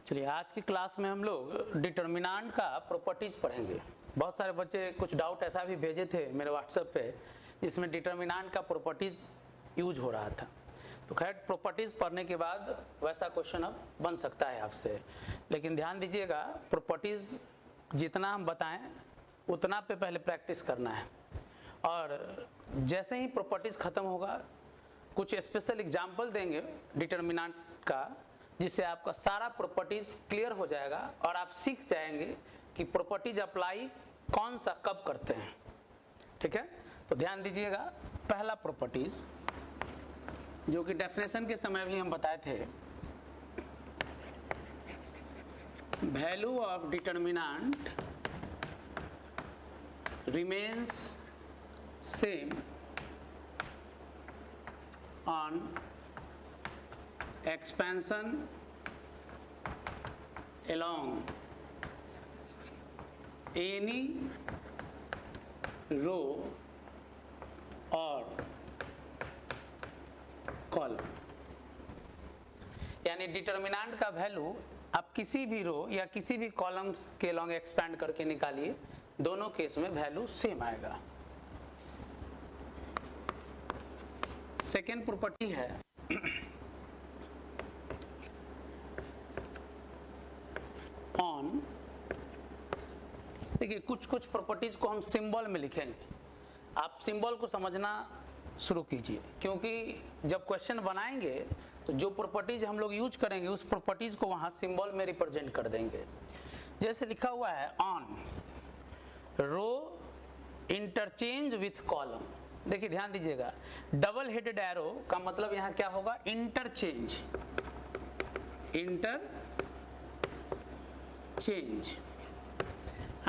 चलिए आज की क्लास में हम लोग डिटर्मिनेंट का प्रॉपर्टीज पढ़ेंगे। बहुत सारे बच्चे कुछ डाउट ऐसा भी भेजे थे मेरे व्हाट्सएप पे जिसमें डिटर्मिनेंट का प्रॉपर्टीज यूज हो रहा था। तो खैर प्रॉपर्टीज पढ़ने के बाद वैसा क्वेश्चन अब बन सकता है आपसे, लेकिन ध्यान दीजिएगा प्रॉपर्टीज जितना हम बताएं उतना पे पहले प्रैक्टिस करना है, और जैसे ही प्रॉपर्टीज खत्म होगा कुछ स्पेशल एग्जाम्पल देंगे डिटर्मिनेंट का, जिससे आपका सारा प्रॉपर्टीज क्लियर हो जाएगा और आप सीख जाएंगे कि प्रॉपर्टीज अप्लाई कौन सा कब करते हैं। ठीक है, तो ध्यान दीजिएगा। पहला प्रॉपर्टीज जो कि डेफिनेशन के समय भी हम बताए थे, value of determinant remains same on expansion along any row or column। यानी डिटर्मिनेंट का वैल्यू आप किसी भी रो या किसी भी कॉलम्स के लॉन्ग एक्सपैंड करके निकालिए, दोनों केस में वैल्यू सेम आएगा। सेकेंड प्रॉपर्टी है ऑन, देखिए कुछ प्रॉपर्टीज को हम सिंबल में लिखेंगे, आप सिंबल को समझना शुरू कीजिए, क्योंकि जब क्वेश्चन बनाएंगे तो जो प्रॉपर्टीज हम लोग यूज करेंगे उस प्रॉपर्टीज को वहां सिंबल में रिप्रेजेंट कर देंगे। जैसे लिखा हुआ है on row interchange with column. देखिए ध्यान दीजिएगा, डबल हेडेड एरो का मतलब यहां क्या होगा, इंटरचेंज।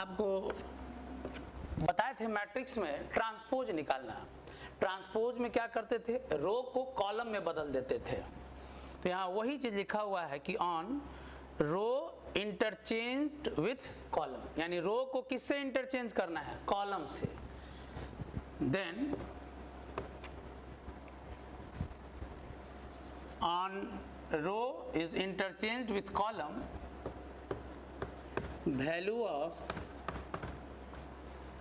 आपको बताए थे मैट्रिक्स में ट्रांसपोज निकालना। ट्रांसपोज में क्या करते थे, रो को कॉलम में बदल देते थे। तो यहाँ वही चीज लिखा हुआ है कि on row interchange with column, यानी रो को किससे इंटरचेंज करना है, कॉलम से। Then on row is interchange with column, value of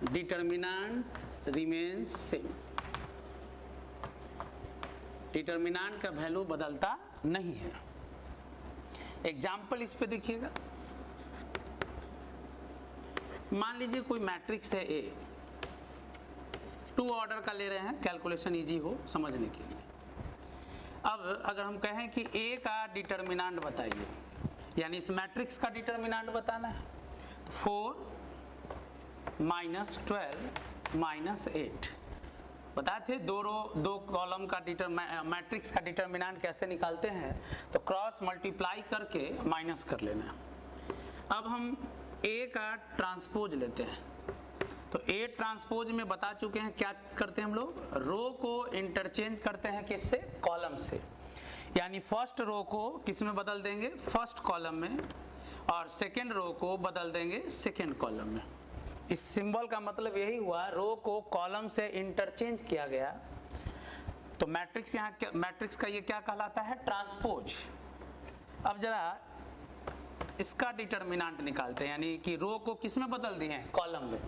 determinant remains same. Determinant का वैल्यू बदलता नहीं है। एग्जाम्पल इस पे देखिएगा, मान लीजिए कोई मैट्रिक्स है ए, 2 ऑर्डर का ले रहे हैं, कैलकुलेशन इजी हो समझने के लिए। अब अगर हम कहें कि ए का डिटर्मिनेंट बताइए, यानी इस मैट्रिक्स का डिटर्मिनेंट बताना है, 4 - 12 - 8 बताए थे। दो कॉलम का मैट्रिक्स का डिटर्मिनेंट कैसे निकालते हैं, तो क्रॉस मल्टीप्लाई करके माइनस कर लेना। अब हम ए का ट्रांसपोज लेते हैं, तो ए ट्रांसपोज में बता चुके हैं क्या करते हैं हम लोग, रो को इंटरचेंज करते हैं किससे, कॉलम से। यानी फर्स्ट रो को किस में बदल देंगे, फर्स्ट कॉलम में, और सेकेंड रो को बदल देंगे सेकेंड कॉलम में। इस सिंबल का मतलब यही हुआ, रो को कॉलम से इंटरचेंज किया गया। तो मैट्रिक्स यहाँ मैट्रिक्स का ये क्या कहलाता है, ट्रांसपोज। अब जरा इसका डिटर्मिनेंट निकालते हैं, यानी कि रो को किस में बदल दिए हैं, कॉलम में।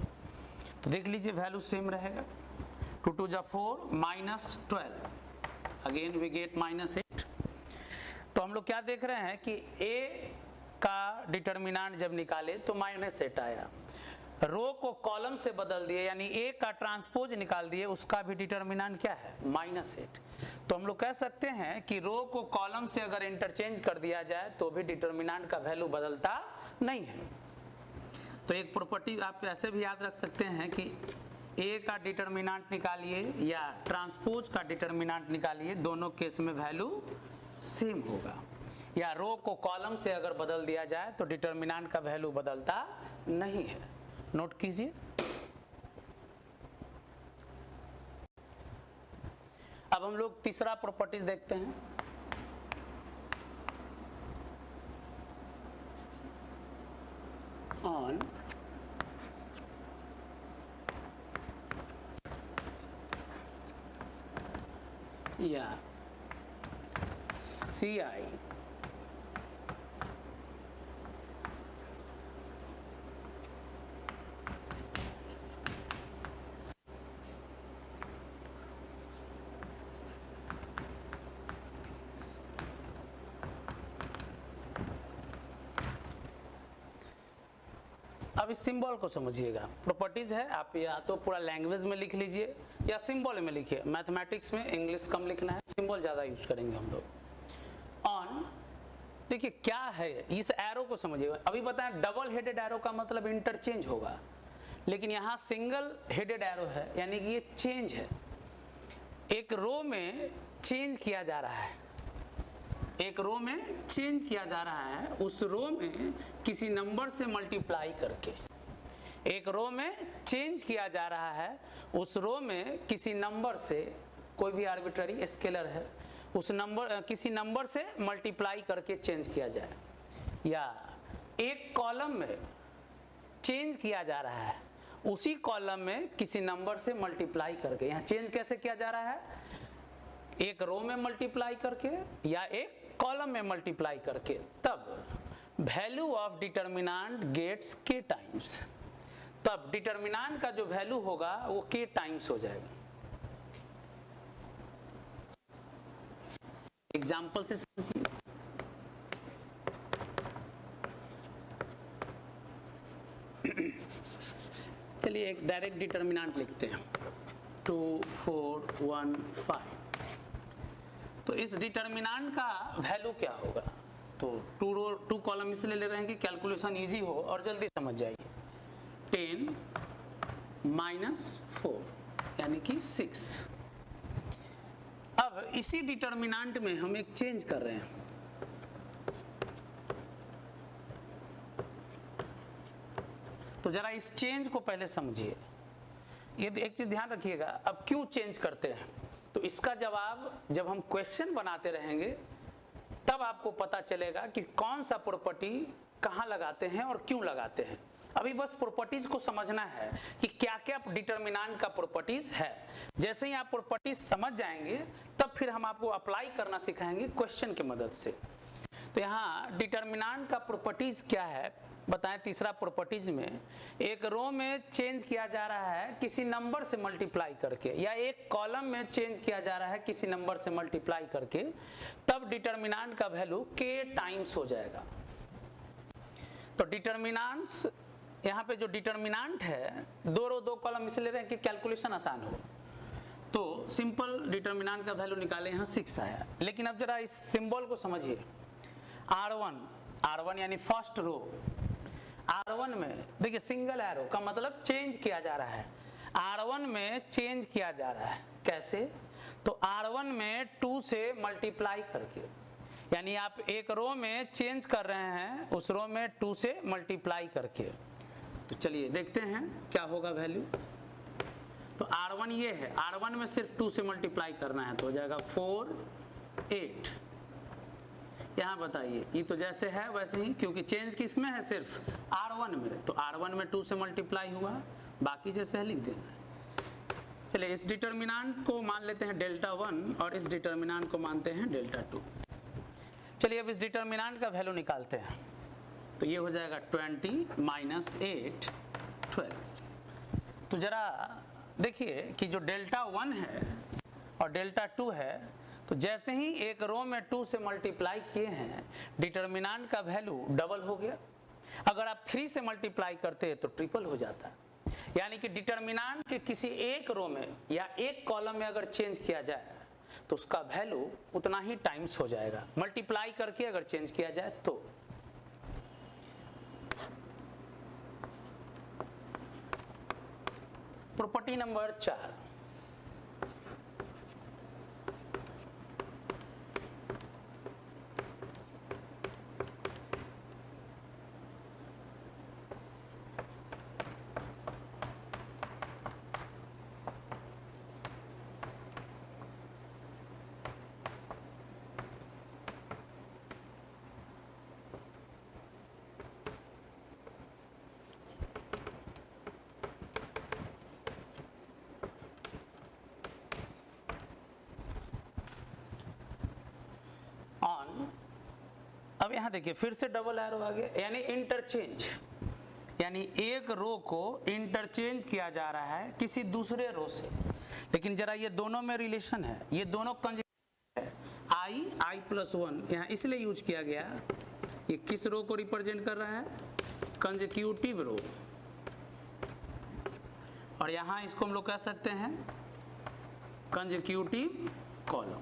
तो देख लीजिए वैल्यू सेम रहेगा, 2 × 2 = 4 - 12, अगेन वी गेट -8। तो हम लोग क्या देख रहे हैं कि ए का डिटर्मिनेंट जब निकाले तो -8 आया, रो को कॉलम से बदल दिए यानी ए का ट्रांसपोज निकाल दिए, उसका भी डिटर्मिनेंट क्या है, -8। तो हम लोग कह सकते हैं कि रो को कॉलम से अगर इंटरचेंज कर दिया जाए तो भी डिटर्मिनेंट का वैल्यू बदलता नहीं है। तो एक प्रॉपर्टी आप ऐसे भी याद रख सकते हैं कि ए का डिटर्मिनेंट निकालिए या ट्रांसपोज का डिटर्मिनेंट निकालिए, दोनों केस में वैल्यू सेम होगा। या रो को कॉलम से अगर बदल दिया जाए तो डिटर्मिनेंट का वैल्यू बदलता नहीं है, नोट कीजिए। अब हम लोग तीसरा प्रॉपर्टीज देखते हैं। ऑन या CI, अब इस सिंबल को समझिएगा, प्रॉपर्टीज है, आप या तो पूरा लैंग्वेज में लिख लीजिए या सिंबल में लिखिए। मैथमेटिक्स में इंग्लिश कम लिखना है, सिंबल ज़्यादा यूज करेंगे हम लोग। ऑन, देखिए क्या है, इस एरो को समझिएगा। अभी बताएं डबल हेडेड एरो का मतलब इंटरचेंज होगा, लेकिन यहाँ सिंगल हेडेड एरो है, यानी कि ये चेंज है। एक रो में चेंज किया जा रहा है, एक रो में चेंज किया जा रहा है, उस रो में किसी नंबर से मल्टीप्लाई करके। एक रो में चेंज किया जा रहा है, उस रो में किसी नंबर से, कोई भी आर्बिट्ररी स्केलर है, उस नंबर किसी नंबर से मल्टीप्लाई करके चेंज किया जाए। या एक कॉलम में चेंज किया जा रहा है, उसी कॉलम में किसी नंबर से मल्टीप्लाई करके। यहाँ चेंज कैसे किया जा रहा है, एक रो में मल्टीप्लाई करके या एक कॉलम में मल्टीप्लाई करके। तब वैल्यू ऑफ डिटर्मिनेंट गेट्स के टाइम्स, तब डिटर्मिनेंट का जो वैल्यू होगा वो के टाइम्स हो जाएगा। एग्जाम्पल से समझिए। चलिए एक डायरेक्ट डिटर्मिनेंट लिखते हैं, 2 4 1 5। तो इस डिटर्मिनेंट का वैल्यू क्या होगा, तो 2 कॉलम इसलिए ले रहे हैं कि कैलकुलेशन इजी हो और जल्दी समझ जाइए। 10 - 4 यानी कि 6। अब इसी डिटर्मिनेंट में हम एक चेंज कर रहे हैं, तो जरा इस चेंज को पहले समझिए। ये एक चीज ध्यान रखिएगा, अब क्यों चेंज करते हैं, तो इसका जवाब जब हम क्वेश्चन बनाते रहेंगे तब आपको पता चलेगा कि कौन सा प्रॉपर्टी कहाँ लगाते हैं और क्यों लगाते हैं। अभी बस प्रॉपर्टीज को समझना है कि क्या क्या डिटर्मिनेंट का प्रॉपर्टीज है। जैसे ही आप प्रॉपर्टीज समझ जाएंगे तब फिर हम आपको अप्लाई करना सिखाएंगे क्वेश्चन की मदद से। तो यहाँ डिटर्मिनेंट का प्रॉपर्टीज क्या है बताएं। तीसरा प्रॉपर्टीज में एक रो में चेंज किया जा रहा है किसी नंबर से मल्टीप्लाई करके, या एक कॉलम में चेंज किया जा रहा है किसी नंबर से मल्टीप्लाई करके, तब डिटर्मिनेंट का वैल्यू के टाइम्स हो जाएगा। तो डिटर्मिनेंट्स, यहाँ पे जो डिटर्मिनेंट है, 2 रो 2 कॉलम इसलिए रहे हैं कि कैलकुलेशन आसान हो। तो सिंपल डिटर्मिनेंट का वैल्यू निकाले, यहाँ 6 आया। लेकिन अब जरा इस सिंबल को समझिए। R1 यानी फर्स्ट रो, R1 में देखिए सिंगल एरो का मतलब चेंज किया जा रहा है। R1 में चेंज किया जा रहा है कैसे, तो R1 में 2 से मल्टीप्लाई करके, यानी आप एक रो में चेंज कर रहे हैं, उस रो में 2 से मल्टीप्लाई करके। तो चलिए देखते हैं क्या होगा वैल्यू। तो R1 ये है, R1 में सिर्फ 2 से मल्टीप्लाई करना है, तो हो जाएगा 4 8। यहाँ बताइए, ये तो जैसे है वैसे ही, क्योंकि चेंज किस में है, सिर्फ R1 में, तो R1 में 2 से मल्टीप्लाई हुआ, बाकी जैसे है लिख देना है। चलिए इस डिटर्मिनेंट को मान लेते हैं डेल्टा 1 और इस डिटर्मिनेंट को मानते हैं डेल्टा 2। चलिए अब इस डिटर्मिनेंट का वैल्यू निकालते हैं, तो ये हो जाएगा 20 - 8 12। तो जरा देखिए कि जो डेल्टा 1 है और डेल्टा 2 है, तो जैसे ही एक रो में 2 से मल्टीप्लाई किए हैं, डिटर्मिनेंट का वैल्यू डबल हो गया। अगर आप 3 से मल्टीप्लाई करते हैं तो ट्रिपल हो जाता है। यानी कि डिटर्मिनेंट के किसी एक रो में या एक कॉलम में अगर चेंज किया जाए तो उसका वैल्यू उतना ही टाइम्स हो जाएगा, मल्टीप्लाई करके अगर चेंज किया जाए तो। प्रॉपर्टी नंबर 4, अब यहाँ देखिए फिर से डबल एरो आ गया, यानी इंटरचेंज, यानी एक रो को इंटरचेंज किया जा रहा है किसी दूसरे रो से। लेकिन जरा ये दोनों में रिलेशन है, ये दोनों कंजक्यूटिव है, i + 1 यहाँ इसलिए यूज किया गया। ये किस रो को रिप्रेजेंट कर रहा है, कंजक्यूटिव रो। और यहाँ इसको हम लोग कह सकते हैं कंसेक्यूटिव कॉलम।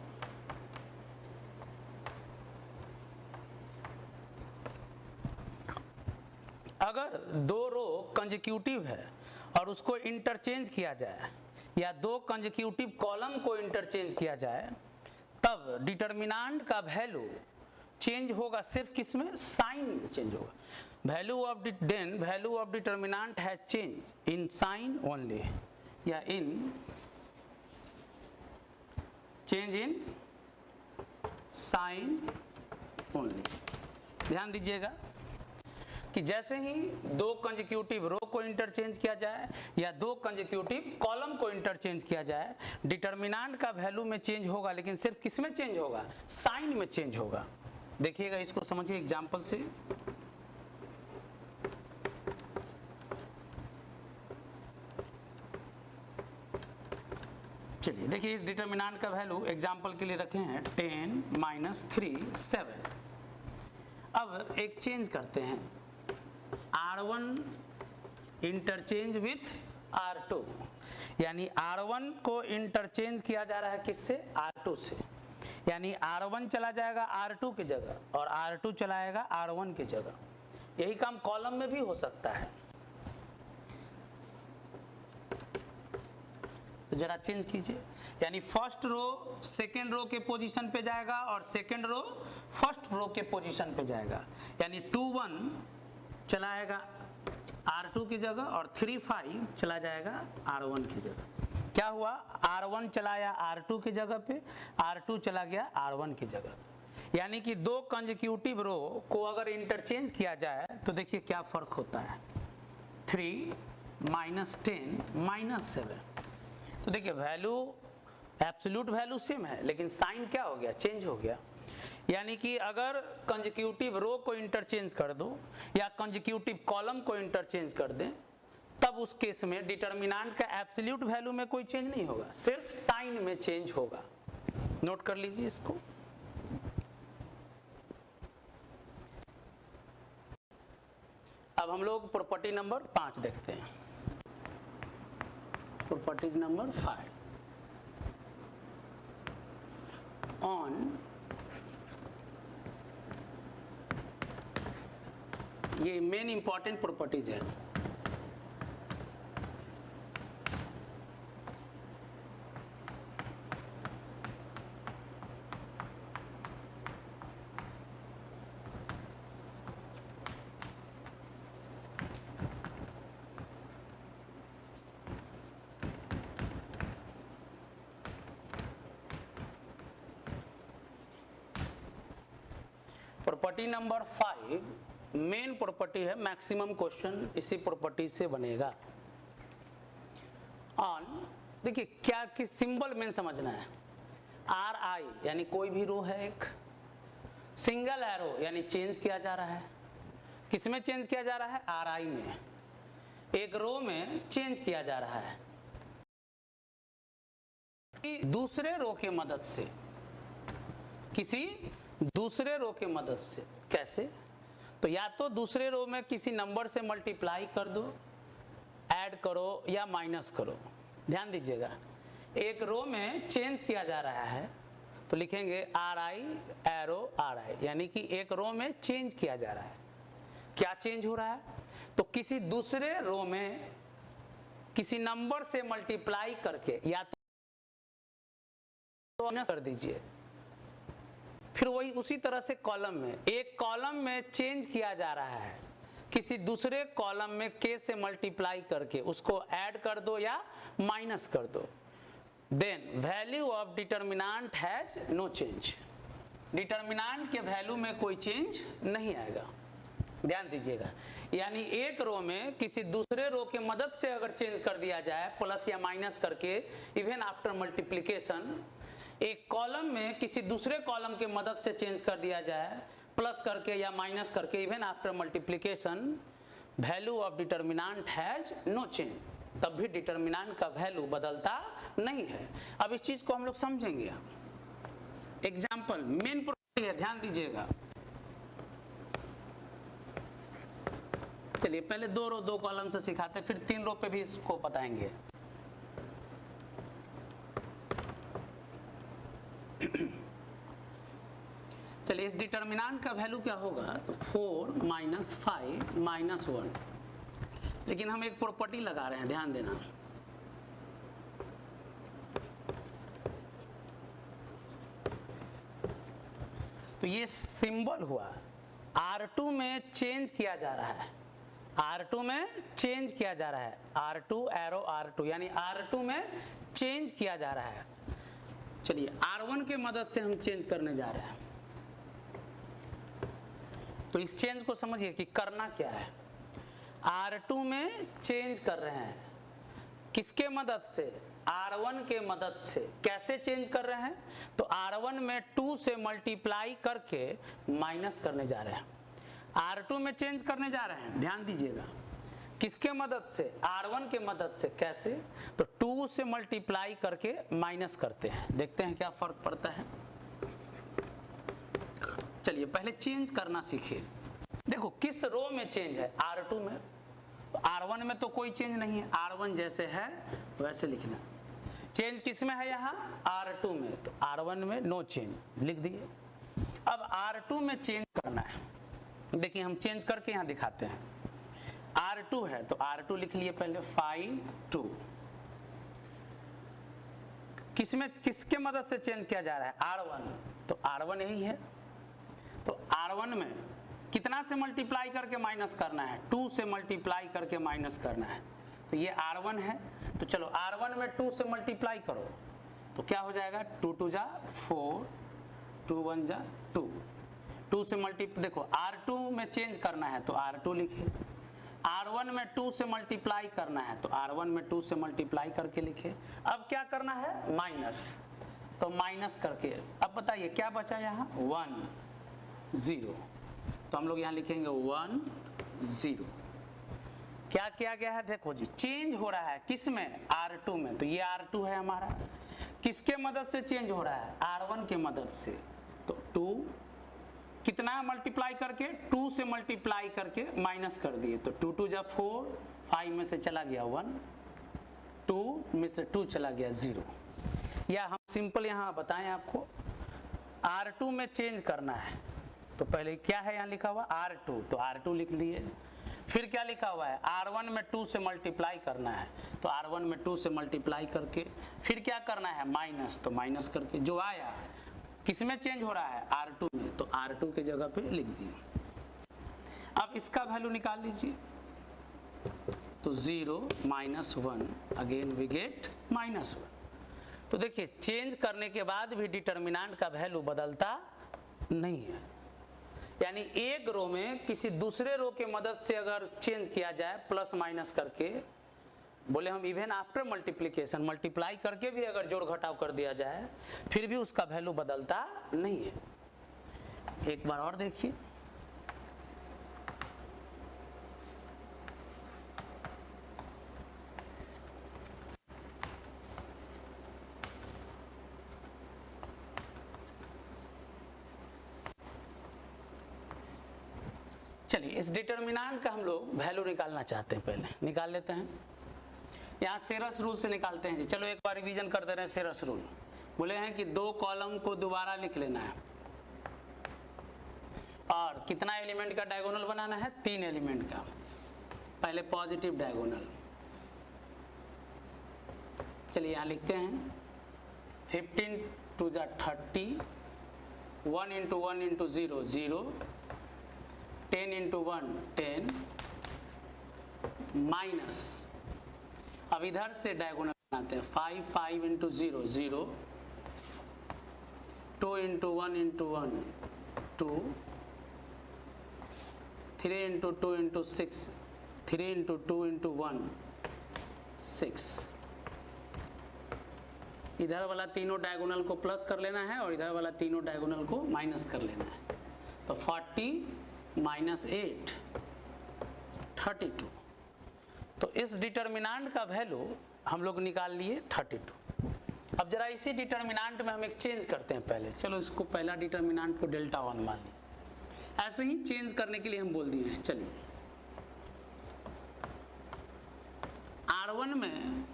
अगर दो रो कंसेक्यूटिव है और उसको इंटरचेंज किया जाए या दो कंसेक्यूटिव कॉलम को इंटरचेंज किया जाए तब डिटर्मिनेंट का वैल्यू चेंज होगा सिर्फ किसमें, साइन में चेंज होगा। Value of determinant has change in sign only या in change in sign only. ध्यान दीजिएगा कि जैसे ही दो कंसेक्यूटिव रो को इंटरचेंज किया जाए या दो कंसेक्यूटिव कॉलम को इंटरचेंज किया जाए डिटर्मिनेंट का वैल्यू में चेंज होगा, लेकिन सिर्फ किसमें चेंज होगा, साइन में चेंज होगा। देखिएगा इसको समझिए एग्जांपल से। चलिए देखिए इस डिटर्मिनेंट का वैल्यू एग्जांपल के लिए रखे हैं 10 - 3 7। अब एक चेंज करते हैं, R1 इंटरचेंज विथ R2, यानी R1 को इंटरचेंज किया जा रहा है किससे, R2 से, यानी R1 चला जाएगा R2 की जगह और R2 चलाएगा R1 की जगह। यही काम कॉलम में भी हो सकता है। तो जरा चेंज कीजिए, यानी फर्स्ट रो सेकेंड रो के पोजीशन पे जाएगा और सेकेंड रो फर्स्ट रो के पोजीशन पे जाएगा, यानी 2 1 चलाएगा R2 की जगह और 3 5 चला जाएगा R1 की जगह। क्या हुआ, R1 चलाया R2 की जगह पे, R2 चला गया R1 की जगह। यानी कि दो कंसेक्यूटिव रो को अगर इंटरचेंज किया जाए तो देखिए क्या फर्क होता है, 3 - 10 - 7। तो देखिए वैल्यू एब्सोल्यूट वैल्यू सेम है, लेकिन साइन क्या हो गया, चेंज हो गया। यानी कि अगर कंसेक्यूटिव रो को इंटरचेंज कर दो या कंसेक्यूटिव कॉलम को इंटरचेंज कर दें तब उस केस में डिटर्मिनेंट का एब्सोल्यूट वैल्यू में कोई चेंज नहीं होगा, सिर्फ साइन में चेंज होगा। नोट कर लीजिए इसको। अब हम लोग प्रॉपर्टी नंबर 5 देखते हैं। प्रॉपर्टीज नंबर 5 ऑन, ये मेन इंपॉर्टेंट प्रॉपर्टीज है। प्रॉपर्टी नंबर 5 मेन प्रॉपर्टी है, मैक्सिमम क्वेश्चन इसी प्रॉपर्टी से बनेगा। ऑन, देखिए क्या किस सिंबल मेन समझना है, RI यानी कोई भी रो है एक, सिंगल एरो यानी चेंज किया जा रहा है, किसमें चेंज किया जा रहा है, RI में, एक रो में चेंज किया जा रहा है दूसरे रो के मदद से, किसी दूसरे रो के मदद से। कैसे, तो या तो दूसरे रो में किसी नंबर से मल्टीप्लाई कर दो, ऐड करो या माइनस करो। ध्यान दीजिएगा, एक रो में चेंज किया जा रहा है तो लिखेंगे RI एरो RI, यानी कि एक रो में चेंज किया जा रहा है। क्या चेंज हो रहा है, तो किसी दूसरे रो में किसी नंबर से मल्टीप्लाई करके या तो माइनस कर दीजिए। फिर वही उसी तरह से कॉलम में, एक कॉलम में चेंज किया जा रहा है, किसी दूसरे कॉलम में k से मल्टीप्लाई करके उसको ऐड कर दो या माइनस कर दो। Then value of determinant has no change, determinant के वैल्यू में कोई चेंज नहीं आएगा। ध्यान दीजिएगा, यानी एक रो में किसी दूसरे रो के मदद से अगर चेंज कर दिया जाए प्लस या माइनस करके, इवन आफ्टर मल्टीप्लिकेशन, एक कॉलम में किसी दूसरे कॉलम के मदद से चेंज कर दिया जाए प्लस करके या माइनस करके, even after multiplication, value of determinant has no change, तब भी डिटर्मिनेंट का वैल्यू बदलता नहीं है। अब इस चीज को हम लोग समझेंगे। एग्जाम्पल मेन प्रॉपर्टी है, ध्यान दीजिएगा। चलिए पहले 2 रो 2 कॉलम से सिखाते, फिर 3 रो पे भी इसको बताएंगे। इस डिटर्मिनेंट का वैल्यू क्या होगा, तो 4 माइनस 5 माइनस 1। लेकिन हम एक प्रॉपर्टी लगा रहे हैं, ध्यान देना। तो ये सिंबल हुआ, R2 में चेंज किया जा रहा है, R2 में चेंज किया जा रहा है, R2 एरो R2 यानी R2 में चेंज किया जा रहा है। चलिए R1 के मदद से हम चेंज करने जा रहे हैं। तो इस चेंज को समझिए कि करना क्या है। R2 में चेंज कर रहे हैं, किसके मदद से, R1 के मदद से। कैसे चेंज कर रहे हैं, तो R1 में 2 से मल्टीप्लाई करके माइनस करने जा रहे हैं। R2 में चेंज करने जा रहे हैं, ध्यान दीजिएगा, किसके मदद से, R1 के मदद से। कैसे, तो 2 से मल्टीप्लाई करके माइनस करते हैं, देखते हैं क्या फर्क पड़ता है। चलिए पहले चेंज करना सीखिए। देखो किस रो में चेंज है, R2 में। तो R1 में तो कोई चेंज नहीं है, R1 जैसे है वैसे लिखना। चेंज किस में है, यहाँ R2 में, तो R1 में नो चेंज लिख दिए। अब R2 में चेंज करना है, देखिए हम चेंज करके यहाँ दिखाते हैं। R2 है तो R2 लिख लिए पहले, 5 2। किसमें, किसके मदद से चेंज किया जा रहा है, R1, तो R1 यही है। तो R1 में कितना से मल्टीप्लाई करके माइनस करना है, 2 से मल्टीप्लाई करके माइनस करना है। तो ये R1 है, तो चलो R1 में 2 से मल्टीप्लाई करो तो क्या हो जाएगा, 2 2 जा 4, 2 1 जा 2। 2 से देखो R2 में चेंज करना है तो R2 लिखे, R1 में 2 से मल्टीप्लाई करना है तो R1 में 2 से मल्टीप्लाई करके लिखे। अब क्या करना है, माइनस, तो माइनस करके। अब बताइए क्या बचा यहाँ, 1 0, तो हम लोग यहाँ लिखेंगे 1 0। क्या किया गया है, देखो जी चेंज हो रहा है किस में, R2 में। तो ये R2 है हमारा, किसके मदद से चेंज हो रहा है, R1 के मदद से। तो 2 कितना मल्टीप्लाई करके, 2 से मल्टीप्लाई करके माइनस कर दिए, तो 2 2 जा 4, 5 में से चला गया 1, 2 में से 2 चला गया 0। या हम सिंपल यहाँ बताएं आपको, R2 में चेंज करना है तो पहले क्या है यहाँ लिखा हुआ, R2, तो R2 लिख लिए। फिर क्या लिखा हुआ है, R1 में 2 से मल्टीप्लाई करना है तो R1 में 2 से मल्टीप्लाई करके फिर क्या करना है, माइनस, तो माइनस करके जो आया किसमें चेंज हो रहा है, R2 में, तो R2 के जगह पे लिख दिए। अब इसका वैल्यू निकाल लीजिए, तो 0 -1, अगेन वी गेट -1। तो देखिए चेंज करने के बाद भी डिटर्मिनेंट का वैल्यू बदलता नहीं है। यानी एक रो में किसी दूसरे रो के मदद से अगर चेंज किया जाए प्लस माइनस करके, बोले हम इवन आफ्टर मल्टीप्लिकेशन, मल्टीप्लाई करके भी अगर जोड़ घटाव कर दिया जाए फिर भी उसका वैल्यू बदलता नहीं है। एक बार और देखिए, चलिए इस डिटर्मिनेंट का हम लोग वैल्यू निकालना चाहते हैं, पहले निकाल लेते हैं। यहाँ सेरस रूल से निकालते हैं जी। चलो एक बार रिवीजन कर दे रहे हैं सेरस रूल। बोले हैं कि 2 कॉलम को दोबारा लिख लेना है और कितना एलिमेंट का डायगोनल बनाना है, 3 एलिमेंट का। पहले पॉजिटिव डायगोनल, चलिए यहाँ लिखते हैं 15 2 जा 30, 1 × 1 × 0 0, 10 × 1 10, माइनस, अब इधर से डायगोनल बनाते हैं 5 5 × 0 0, 2 × 1 × 1 2, 3 × 2 × 6, 3 × 2 × 1 6। इधर वाला तीनों डायगोनल को प्लस कर लेना है और इधर वाला तीनों डायगोनल को माइनस कर लेना है। तो 40 -8 32। तो इस डिटर्मिनेंट का वैल्यू हम लोग निकाल लिए 32। अब जरा इसी डिटर्मिनेंट में हम एक चेंज करते हैं पहले। चलो इसको पहला डिटर्मिनेंट को डेल्टा 1 मान लिया। ऐसे ही चेंज करने के लिए हम बोल दिए हैं। चलिए R1 में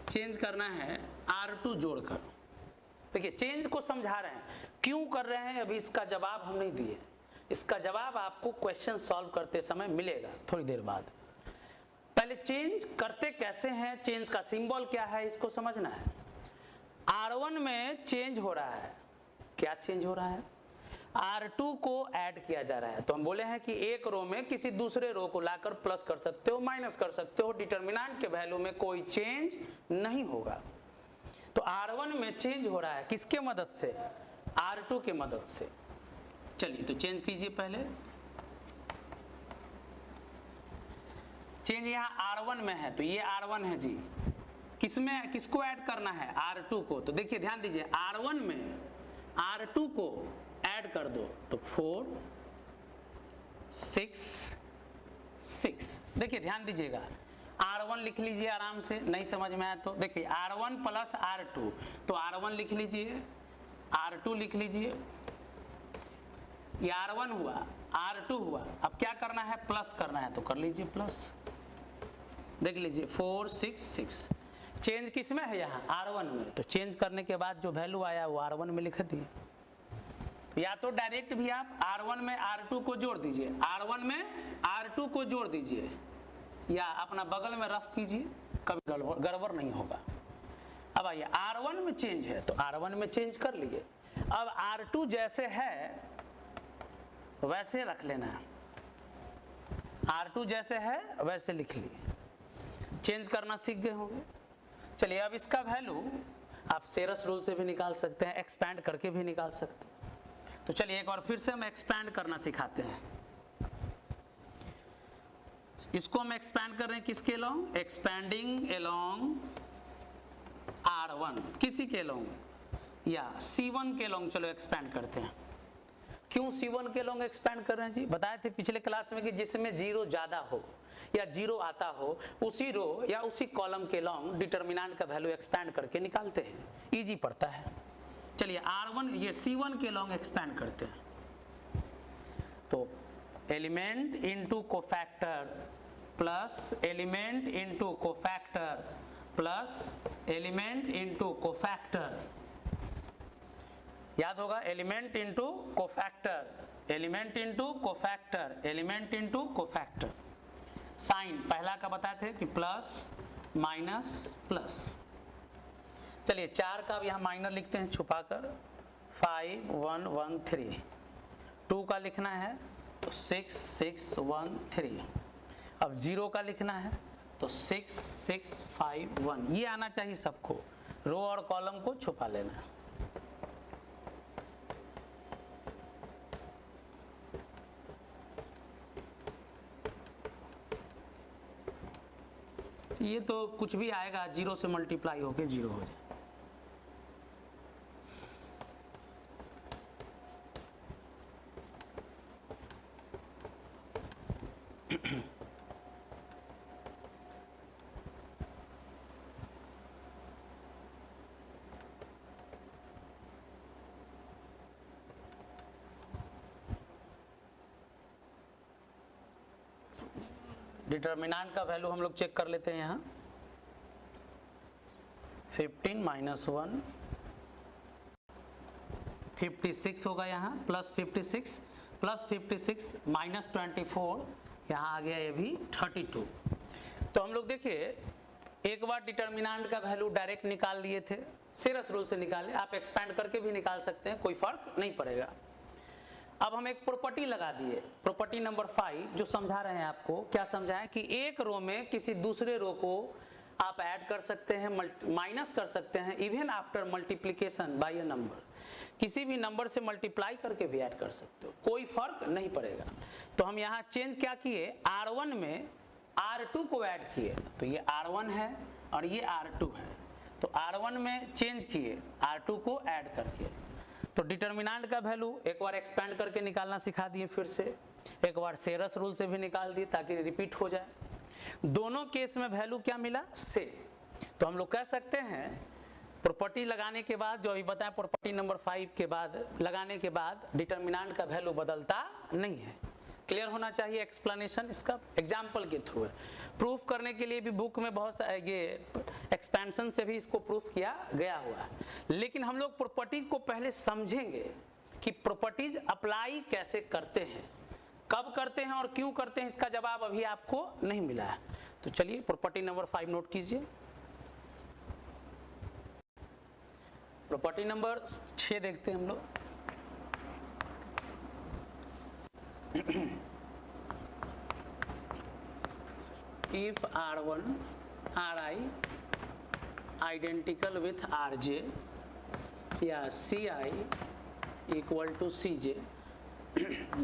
चेंज करना है R2 जोड़कर। देखिए चेंज को समझा रहे हैं, क्यों कर रहे हैं अभी इसका जवाब हम नहीं दिए, इसका जवाब आपको क्वेश्चन सॉल्व करते समय मिलेगा थोड़ी देर बाद। पहले चेंज करते कैसे हैं, चेंज का सिंबल क्या है इसको समझना है। R1 में चेंज हो रहा है, क्या चेंज हो रहा है, R2 को ऐड किया जा रहा है। तो हम बोले हैं कि एक रो में किसी दूसरे रो को लाकर प्लस कर सकते हो, माइनस कर सकते हो, डिटर्मिनेंट के वैल्यू में कोई चेंज नहीं होगा। तो R1 में चेंज हो रहा है किसके मदद से, R2 के मदद से। चलिए तो चेंज कीजिए पहले। चेंज यहाँ R1 में है तो ये R1 है जी, किसमें किसको ऐड करना है, R2 को। तो देखिए ध्यान दीजिए, R1 में R2 को ऐड कर दो तो 4 6 6। देखिए ध्यान दीजिएगा, R1 लिख लीजिए आराम से, नहीं समझ में आया तो देखिए R1 प्लस R2, तो R1 लिख लीजिए, R2 लिख लीजिए, ये R1 हुआ, R2 हुआ। अब क्या करना है, प्लस करना है तो कर लीजिए प्लस। देख लीजिए 4 6 6। चेंज किस में है यहाँ, R1 में। तो चेंज करने के बाद जो वैल्यू आया वो R1 में लिख दिए। या तो डायरेक्ट भी आप R1 में R2 को जोड़ दीजिए, R1 में R2 को जोड़ दीजिए, या अपना बगल में रफ कीजिए, कभी गड़बड़ नहीं होगा। अब आइए R1 में चेंज है तो R1 में चेंज कर लिए। अब R2 जैसे है वैसे रख लेना है, R2 जैसे है वैसे लिख लिए, चेंज करना सीख गए होंगे। चलिए अब इसका वैल्यू आप सेरस रूल से भी निकाल सकते हैं, एक्सपैंड करके भी निकाल सकते हैं। तो चलिए एक बार फिर से हम एक्सपैंड करना सिखाते हैं। इसको हम एक्सपैंड कर रहे हैं किसके अलोंग, एक्सपैंडिंग अलोंग R1, किसी के अलोंग या C1 के अलोंग। चलो एक्सपैंड करते हैं। क्यों C1 के अलोंग एक्सपैंड कर रहे हैं जी, बताए थे पिछले क्लास में कि जिसमें जीरो ज्यादा हो या जीरो आता हो उसी रो या उसी कॉलम के अलोंग डिटर्मिनेंट का वैल्यू एक्सपैंड करके निकालते हैं, इजी पड़ता है। चलिए R1 ये C1 के अलोंग एक्सपैंड करते हैं। तो element into cofactor plus element into cofactor plus element into cofactor, याद होगा, element into cofactor, element into cofactor, element into cofactor. Sign पहला का बताए थे कि प्लस माइनस प्लस। चलिए 4 का अब यहाँ माइनर लिखते हैं छुपाकर, 5 1 1 3। 2 का लिखना है तो 6 6 1 3। अब 0 का लिखना है तो 6 6 5 1। ये आना चाहिए सबको, रो और कॉलम को छुपा लेना। ये तो कुछ भी आएगा, 0 से मल्टीप्लाई होके 0 हो जाए। डिटर्मिनेंट का वैल्यू हम लोग चेक कर लेते हैं यहाँ, 15 माइनस 1 56 होगा यहाँ, प्लस 56 प्लस 56 माइनस 24, यहाँ आ गया ये भी 32। तो हम लोग देखिए एक बार डिटर्मिनेंट का वैल्यू डायरेक्ट निकाल लिए थे, सेरस रूल से निकाले, आप एक्सपैंड करके भी निकाल सकते हैं, कोई फर्क नहीं पड़ेगा। अब हम एक प्रॉपर्टी लगा दिए, प्रॉपर्टी नंबर 5, जो समझा रहे हैं आपको। क्या समझाएं कि एक रो में किसी दूसरे रो को आप ऐड कर सकते हैं, माइनस कर सकते हैं, even after multiplication bye a number, किसी भी नंबर से मल्टीप्लाई करके भी ऐड कर सकते हो, कोई फर्क नहीं पड़ेगा। तो हम यहाँ चेंज क्या किए, R1 में R2 को ऐड किए, तो ये R1 है और ये R2 है, तो R1 में चेंज किए, R2 को ऐड करके। तो डिटर्मिनेंट का वैल्यू एक बार एक्सपैंड करके निकालना सिखा दिए, फिर से एक बार सेरस रूल से भी निकाल दिए ताकि रिपीट हो जाए। दोनों केस में वैल्यू क्या मिला, सेम। तो हम लोग कह सकते हैं प्रॉपर्टी लगाने के बाद, जो अभी बताया प्रॉपर्टी नंबर 5 के बाद लगाने के बाद डिटर्मिनेंट का वैल्यू बदलता नहीं है। क्लियर होना चाहिए एक्सप्लेनेशन, इसका एग्जाम्पल के थ्रू है। प्रूफ करने के लिए भी बुक में बहुत सा ये एक्सपेंशन से भी इसको प्रूफ किया गया हुआ है, लेकिन हम लोग प्रॉपर्टी को पहले समझेंगे कि प्रॉपर्टीज अप्लाई कैसे करते हैं, कब करते हैं और क्यों करते हैं, इसका जवाब अभी आपको नहीं मिला है। तो चलिए प्रॉपर्टी नंबर 5 नोट कीजिए। प्रॉपर्टी नंबर 6 देखते हैं हम लोग। If R1 Ri identical with Rj या Ci equal to Cj,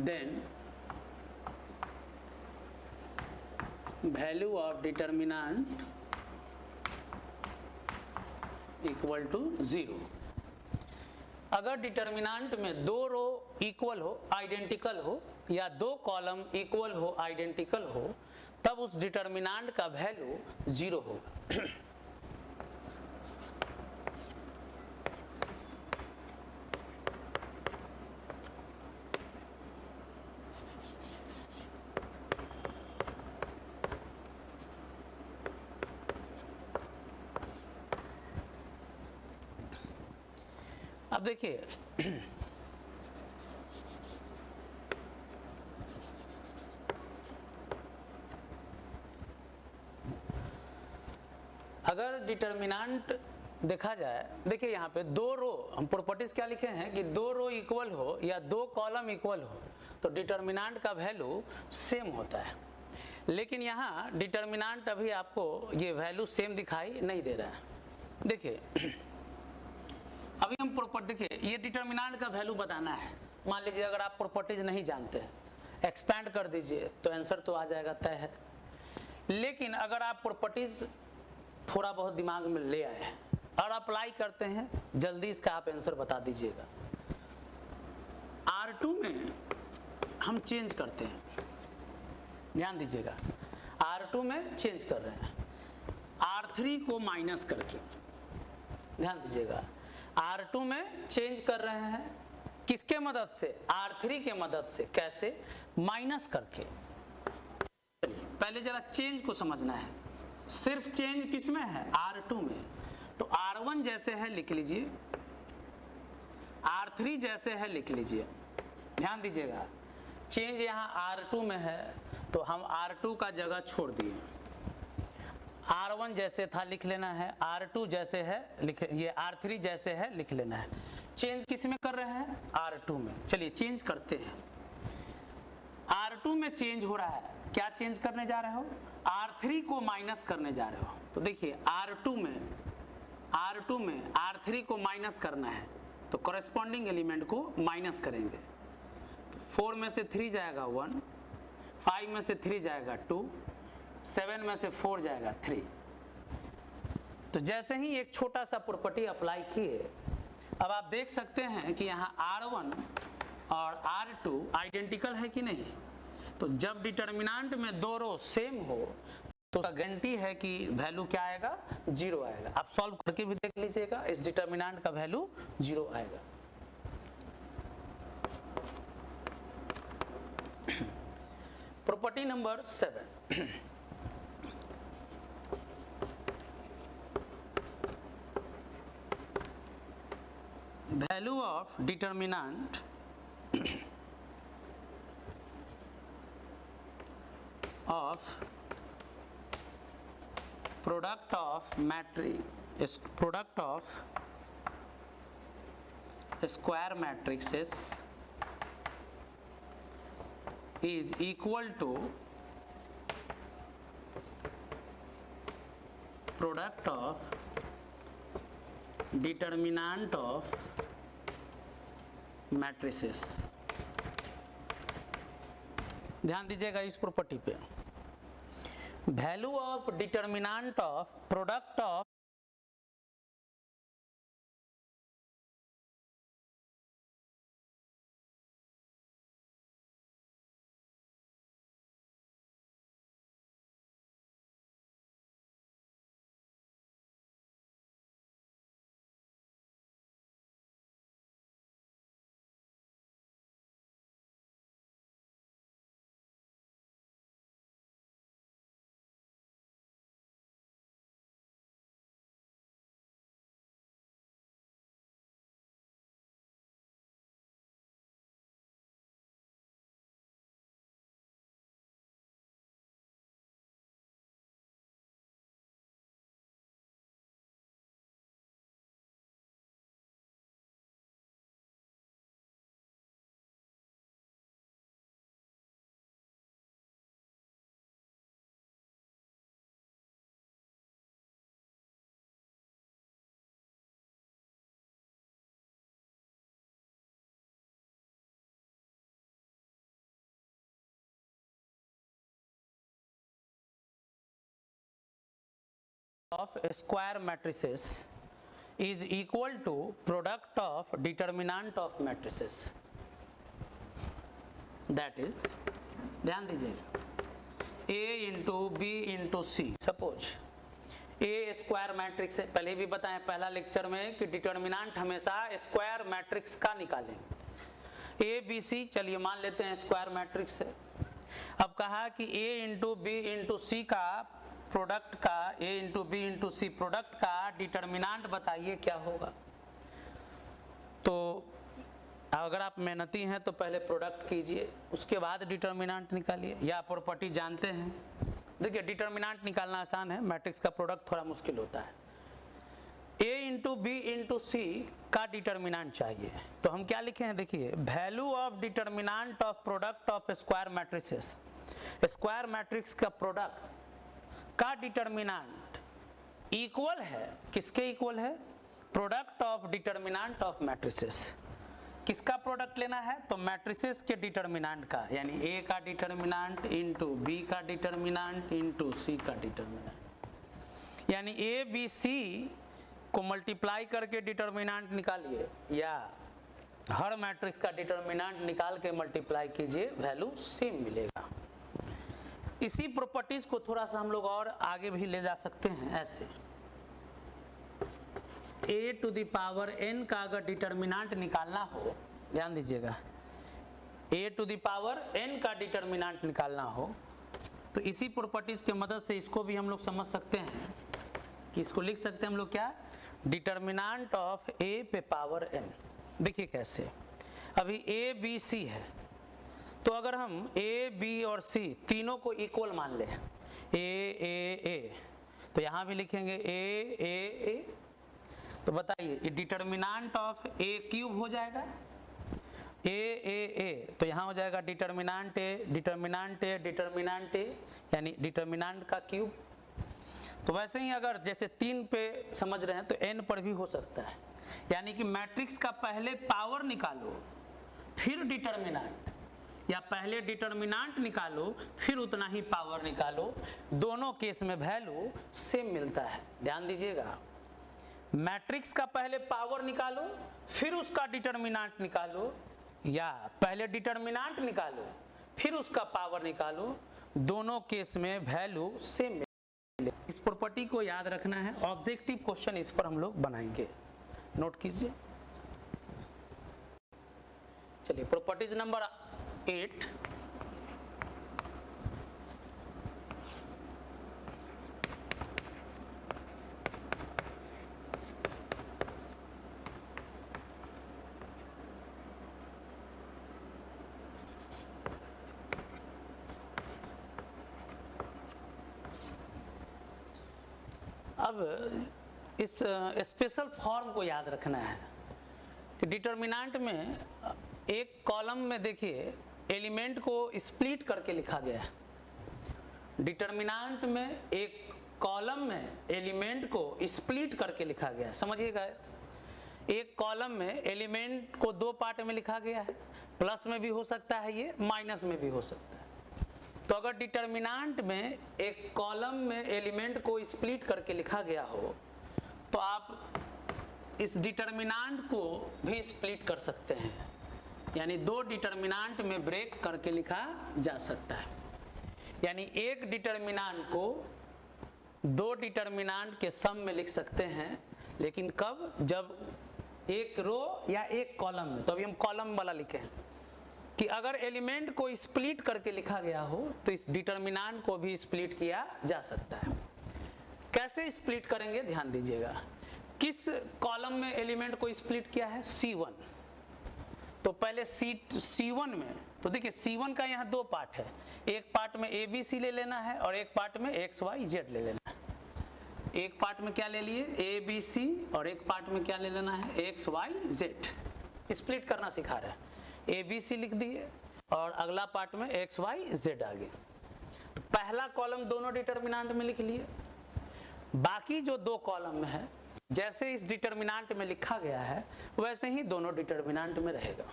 then value of determinant equal to 0। अगर डिटर्मिनेंट में दो रो इक्वल हो, आइडेंटिकल हो, या दो कॉलम इक्वल हो, आइडेंटिकल हो, तब उस डिटर्मिनेंट का वैल्यू 0 होगा। अब देखिए अगर डिटर्मिनेंट देखा जाए, देखिए यहाँ पे दो रो, हम प्रॉपर्टीज क्या लिखे हैं कि दो रो इक्वल हो या दो कॉलम इक्वल हो तो डिटर्मिनेंट का वैल्यू सेम होता है। लेकिन यहाँ डिटर्मिनेंट अभी आपको ये वैल्यू सेम दिखाई नहीं दे रहा है। देखिए अभी हम प्रॉपर्टी, देखिए ये डिटर्मिनेंट का वैल्यू बताना है। मान लीजिए अगर आप प्रॉपर्टीज नहीं जानते हैं, एक्सपैंड कर दीजिए तो आंसर तो आ जाएगा, तय है। लेकिन अगर आप प्रॉपर्टीज थोड़ा बहुत दिमाग में ले आए और अप्लाई करते हैं, जल्दी इसका आप आंसर बता दीजिएगा। R2 में हम चेंज करते हैं, ध्यान दीजिएगा, R2 में चेंज कर रहे हैं R3 को माइनस करके, ध्यान दीजिएगा, R2 में चेंज कर रहे हैं किसके मदद से, R3 के मदद से। कैसे, माइनस करके। पहले जरा चेंज को समझना है, सिर्फ चेंज किसमें है, R2 में। तो R1 जैसे है लिख लीजिए, R3 जैसे है लिख लीजिए। ध्यान दीजिएगा, चेंज यहाँ R2 में है तो हम R2 का जगह छोड़ दिए, R1 जैसे था लिख लेना है, R2 जैसे है लिख, ये R3 जैसे है लिख लेना है। चेंज किस में कर रहे हैं, R2 में। चलिए चेंज करते हैं। R2 में चेंज हो रहा है, क्या चेंज करने जा रहे हो, R3 को माइनस करने जा रहे हो। तो देखिए R2 में R3 को माइनस करना है तो कॉरेस्पॉन्डिंग एलिमेंट को माइनस करेंगे। तो 4 में से 3 जाएगा 1, 5 में से 3 जाएगा 2, 7 में से 4 जाएगा 3। तो जैसे ही एक छोटा सा प्रॉपर्टी अप्लाई किए, अब आप देख सकते हैं कि यहाँ R1 और R2 आइडेंटिकल है कि नहीं। तो जब डिटर्मिनेंट में दो रो सेम हो तो गारंटी है कि वैल्यू क्या आएगा, 0 आएगा। आप सॉल्व करके भी देख लीजिएगा, इस डिटर्मिनेंट का वैल्यू 0 आएगा। Property number 7, value of determinant of product of matrix, product of square matrices is equal to product of determinant of matrices। ध्यान दीजिएगा इस प्रॉपर्टी पे, value of determinant of product of of square matrices is equal to product of determinant of matrices. That is, ध्यान दीजिएगा, A into B into C. Suppose a square matrix है, पहले भी बताएं पहला लेक्चर में कि डिटर्मिनेंट हमेशा स्क्वायर मैट्रिक्स का निकालेंगे. ए बी सी, चलिए मान लेते हैं स्क्वायर मैट्रिक्स है. अब कहा कि ए इंटू बी इंटू सी का प्रोडक्ट का, ए इंटू बी इंटू सी प्रोडक्ट का डिटर्मिनेंट बताइए क्या होगा. तो अगर आप मेहनती हैं तो पहले प्रोडक्ट कीजिए, उसके बाद डिटर्मिनेंट निकालिए, या प्रॉपर्टी जानते हैं. देखिए डिटर्मिनेंट निकालना आसान है, मैट्रिक्स का प्रोडक्ट थोड़ा मुश्किल होता है. a इंटू बी इंटू सी का डिटर्मिनेंट चाहिए, तो हम क्या लिखे हैं, देखिए value of determinant of product of square matrices. Square matrix का प्रोडक्ट का डिटर्मिनेंट इक्वल है, किसके इक्वल है, product of determinant of matrices. किसका प्रोडक्ट लेना है, तो मैट्रिसेस के डिटर्मिनेंट का, यानी ए का डिटर्मिनेंट इंटू बी का डिटर्मिनेंट इंटू सी का डिटर्मिनेंट. यानी ए बी सी को मल्टीप्लाई करके डिटर्मिनेंट निकालिए, या हर मैट्रिक्स का डिटर्मिनेंट निकाल के मल्टीप्लाई कीजिए, वैल्यू सेम मिलेगा. इसी प्रॉपर्टीज को थोड़ा सा हम लोग और आगे भी ले जा सकते हैं. ऐसे a to the power n का अगर डिटर्मिनेंट निकालना हो, ध्यान दीजिएगा, a to the power n का डिटर्मिनेंट निकालना हो, तो इसी प्रॉपर्टीज के मदद से इसको भी हम लोग समझ सकते हैं कि इसको लिख सकते हैं हम लोग क्या, डिटर्मिनेंट ऑफ a पे पावर n. देखिए कैसे, अभी a b c है, तो अगर हम a b और c तीनों को इक्वल मान लें, a तो यहाँ भी लिखेंगे a. तो बताइए डिटर्मिनेंट ऑफ a क्यूब हो जाएगा, a, तो यहाँ हो जाएगा डिटर्मिनेंट a, यानी डिटर्मिनेंट का क्यूब. तो वैसे ही अगर जैसे 3 पे समझ रहे हैं तो n पर भी हो सकता है, यानी कि मैट्रिक्स का पहले पावर निकालो फिर डिटर्मिनेंट, या पहले डिटर्मिनेंट निकालो फिर उतना ही पावर निकालो, दोनों केस में वैल्यू सेम मिलता है. ध्यान दीजिएगा, मैट्रिक्स का पहले पावर निकालो फिर उसका डिटर्मिनेंट निकालो, या पहले डिटर्मिनेंट निकालो फिर उसका पावर निकालो, दोनों केस में वैल्यू सेम मिले. इस प्रॉपर्टी को याद रखना है, ऑब्जेक्टिव क्वेश्चन इस पर हम लोग बनाएंगे, नोट कीजिए. चलिए प्रॉपर्टीज नंबर 8. अब इस स्पेशल फॉर्म को याद रखना है कि डिटर्मिनेंट में एक कॉलम में देखिए एलिमेंट को स्प्लिट करके लिखा गया है. डिटर्मिनेंट में एक कॉलम में एलिमेंट को स्प्लिट करके लिखा गया है. समझिएगा, एक कॉलम में एलिमेंट को 2 पार्ट में लिखा गया है, प्लस में भी हो सकता है, ये माइनस में भी हो सकता है. तो अगर डिटर्मिनेंट में एक कॉलम में एलिमेंट को स्प्लिट करके लिखा गया हो, तो आप इस डिटर्मिनेंट को भी स्प्लिट कर सकते हैं, यानी 2 डिटर्मिनेंट में ब्रेक करके लिखा जा सकता है. यानी एक डिटर्मिनेंट को 2 डिटर्मिनेंट के सम में लिख सकते हैं, लेकिन कब, जब एक रो या एक कॉलम में. तो अभी हम कॉलम वाला लिखे हैं कि अगर एलिमेंट को स्प्लिट करके लिखा गया हो तो इस डिटर्मिनेंट को भी स्प्लिट किया जा सकता है. कैसे स्प्लिट करेंगे, ध्यान दीजिएगा. किस कॉलम में एलिमेंट को स्प्लिट किया है, C1. तो पहले C1 में, तो देखिए C1 का यहाँ 2 पार्ट है, एक पार्ट में ABC ले लेना है और एक पार्ट में XYZ ले लेना है. एक पार्ट में क्या ले लिए, ABC, और एक पार्ट में क्या ले लेना है, XYZ. स्प्लिट करना सिखा रहे हैं. ABC लिख दिए और अगला पार्ट में XYZ आ गया. पहला कॉलम दोनों डिटर्मिनेंट में लिख लिए, बाकी जो 2 कॉलम में है जैसे इस डिटर्मिनेंट में लिखा गया है वैसे ही दोनों डिटर्मिनेंट में रहेगा.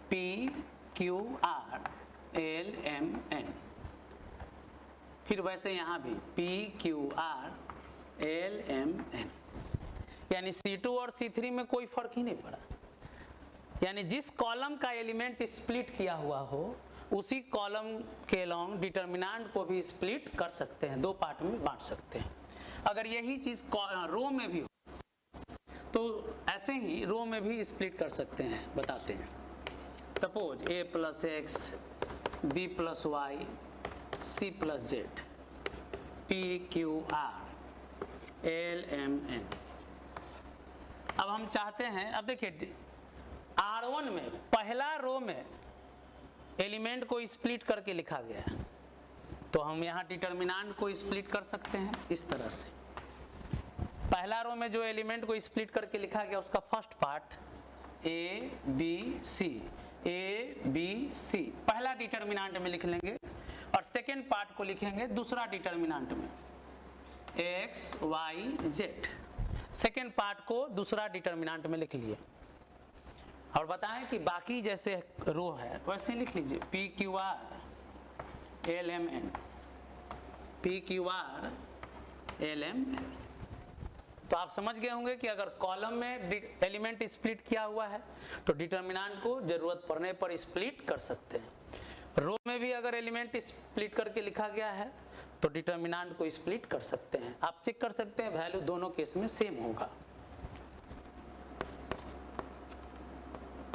P, Q, R, L, M, N. फिर वैसे यहाँ भी P Q R L M N, यानी C2 और C3 में कोई फर्क ही नहीं पड़ा। यानी जिस कॉलम का एलिमेंट स्प्लिट किया हुआ हो उसी कॉलम के लॉन्ग डिटर्मिनेंट को भी स्प्लिट कर सकते हैं, दो पार्ट में बांट सकते हैं। अगर यही चीज रो में भी हो तो ऐसे ही रो में भी स्प्लिट कर सकते हैं, बताते हैं। Suppose A + X, B + Y, C + Z, P Q R L M N। अब हम चाहते हैं, अब देखिए R1 में पहला रो में एलिमेंट को स्प्लिट करके लिखा गया है, तो हम यहाँ डिटर्मिनेंट को स्प्लिट कर सकते हैं इस तरह से। पहला रो में जो एलिमेंट को स्प्लिट करके लिखा गया उसका first part A B C, A B C पहला डिटर्मिनेंट में लिख लेंगे, और सेकेंड पार्ट को लिखेंगे दूसरा डिटर्मिनेंट में X Y Z, second part को दूसरा डिटर्मिनेंट में लिख लिए। और बताएं कि बाकी जैसे रो है वैसे लिख लीजिए P Q R L M N, P Q R L M N। तो आप समझ गए होंगे कि अगर कॉलम में एलिमेंट स्प्लिट किया हुआ है तो डिटर्मिनेंट को जरूरत पड़ने पर स्प्लिट कर सकते हैं। रो में भी अगर एलिमेंट स्प्लिट करके लिखा गया है तो डिटर्मिनेंट को स्प्लिट कर सकते हैं। आप चेक कर सकते हैं वैल्यू दोनों केस में सेम होगा।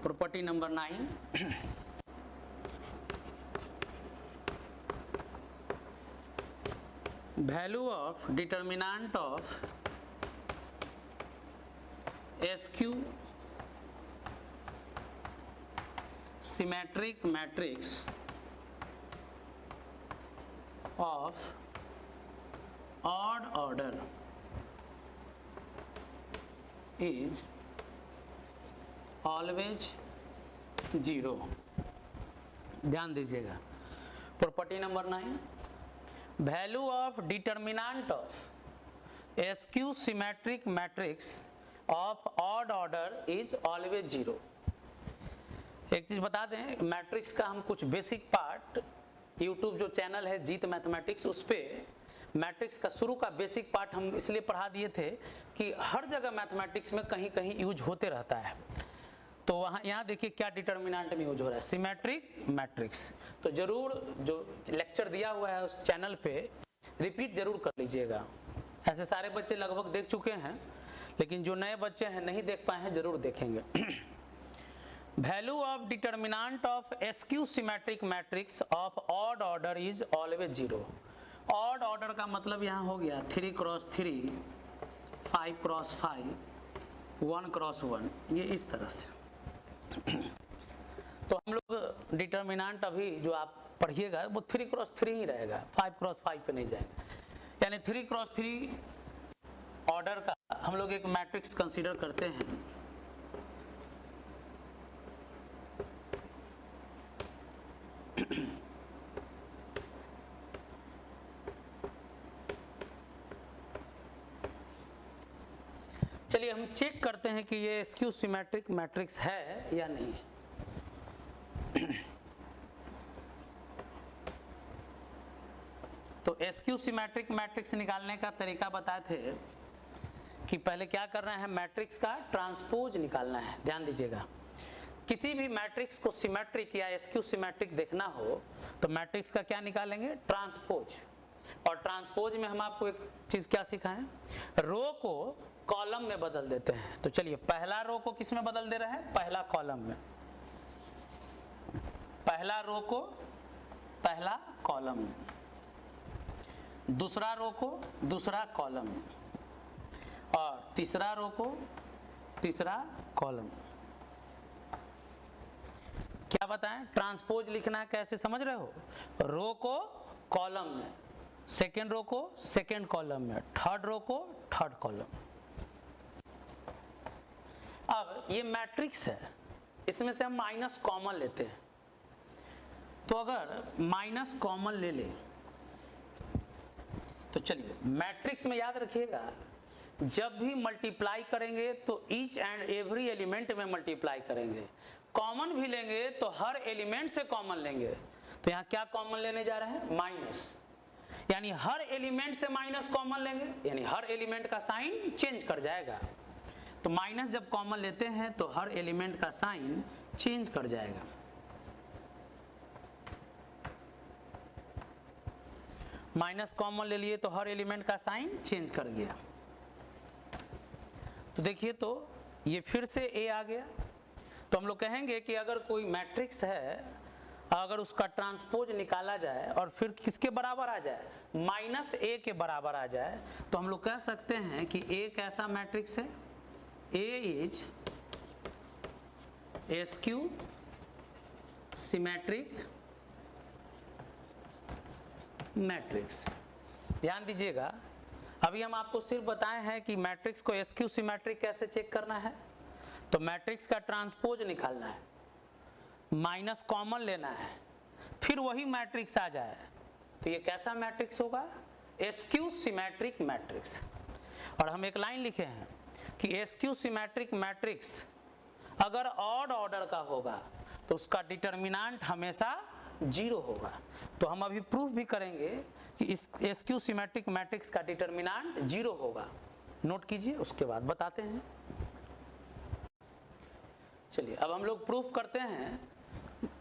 Property number 9, value of determinant of SQ symmetric matrix of odd order is always 0। ध्यान दीजिएगा। Property number 9, value of determinant of SQ symmetric matrix of odd order is always 0। एक चीज बता दें, matrix का हम कुछ बेसिक पार्ट यूट्यूब जो चैनल है जीत मैथमेटिक्स, उस पे मैट्रिक्स का शुरू का बेसिक पार्ट हम इसलिए पढ़ा दिए थे कि हर जगह मैथमेटिक्स में कहीं कहीं यूज होते रहता है। तो वहाँ यहाँ देखिए क्या डिटर्मिनेंट में यूज हो रहा है, सिमेट्रिक मैट्रिक्स। तो जरूर जो लेक्चर दिया हुआ है उस चैनल पे रिपीट जरूर कर लीजिएगा। ऐसे सारे बच्चे लगभग देख चुके हैं, लेकिन जो नए बच्चे हैं नहीं देख पाए हैं जरूर देखेंगे। Value of determinant of SQ symmetric matrix of odd order is always 0। Odd order का मतलब यहाँ हो गया 3 × 3, 5 × 5, 1 × 1, ये इस तरह से। तो हम लोग डिटर्मिनेंट अभी जो आप पढ़िएगा वो 3 × 3 ही रहेगा, 5 × 5 पे नहीं जाएगा। यानी 3 × 3 ऑर्डर का हम लोग एक मैट्रिक्स कंसीडर करते हैं। चलिए हम चेक करते हैं कि ये SQ सिमेट्रिक मैट्रिक्स है या नहीं। तो SQ सिमेट्रिक मैट्रिक्स निकालने का तरीका बताए थे कि पहले क्या करना है, मैट्रिक्स का ट्रांसपोज निकालना है। ध्यान दीजिएगा, किसी भी मैट्रिक्स को सिमेट्रिक या SQ सिमेट्रिक देखना हो तो मैट्रिक्स का क्या निकालेंगे, ट्रांसपोज। और ट्रांसपोज में हम आपको एक चीज क्या सिखाएं, रो को कॉलम में बदल देते हैं। तो चलिए पहला रो को किस में बदल दे रहे हैं, पहला कॉलम में। पहला रो को पहला कॉलम में, दूसरा रो को दूसरा कॉलम में, और तीसरा रो को तीसरा कॉलम। क्या बताएं, ट्रांसपोज लिखना है कैसे, समझ रहे हो, रो को कॉलम में, सेकेंड रो को सेकेंड कॉलम में, थर्ड रो को थर्ड कॉलम। अब ये मैट्रिक्स है, इसमें से हम माइनस कॉमन लेते हैं। तो अगर माइनस कॉमन ले ले तो चलिए मैट्रिक्स में याद रखिएगा, जब भी मल्टीप्लाई करेंगे तो ईच एंड एवरी एलिमेंट में मल्टीप्लाई करेंगे। कॉमन भी लेंगे तो हर एलिमेंट से कॉमन लेंगे। तो यहाँ क्या कॉमन लेने जा रहे हैं, माइनस। यानी हर एलिमेंट से माइनस कॉमन लेंगे, यानी हर एलिमेंट का साइन चेंज कर जाएगा। तो माइनस जब कॉमन लेते हैं तो हर एलिमेंट का साइन चेंज कर जाएगा। माइनस कॉमन ले लिए तो हर एलिमेंट का साइन चेंज कर गया। तो देखिए तो ये फिर से ए आ गया। तो हम लोग कहेंगे कि अगर कोई मैट्रिक्स है, अगर उसका ट्रांसपोज निकाला जाए और फिर किसके बराबर आ जाए, माइनस ए के बराबर आ जाए, तो हम लोग कह सकते हैं कि ए एक ऐसा मैट्रिक्स है, ए इज एसक्यू सिमेट्रिक मैट्रिक्स। ध्यान दीजिएगा, अभी हम आपको सिर्फ बताए हैं कि मैट्रिक्स को एसक्यू सिमेट्रिक कैसे चेक करना है। तो मैट्रिक्स का ट्रांसपोज निकालना है, माइनस कॉमन लेना है, फिर वही मैट्रिक्स आ जाए तो ये कैसा मैट्रिक्स होगा, एसक्यू सिमेट्रिक मैट्रिक्स। और हम एक लाइन लिखे हैं कि एसक्यू सिमेट्रिक मैट्रिक्स अगर ऑड ऑर्डर का होगा तो उसका डिटर्मिनेंट हमेशा 0 होगा। तो हम अभी प्रूफ भी करेंगे कि इस एसक्यू सिमेट्रिक मैट्रिक्स का डिटर्मिनेंट 0 होगा। नोट कीजिए, उसके बाद बताते हैं। चलिए अब हम लोग प्रूफ करते हैं।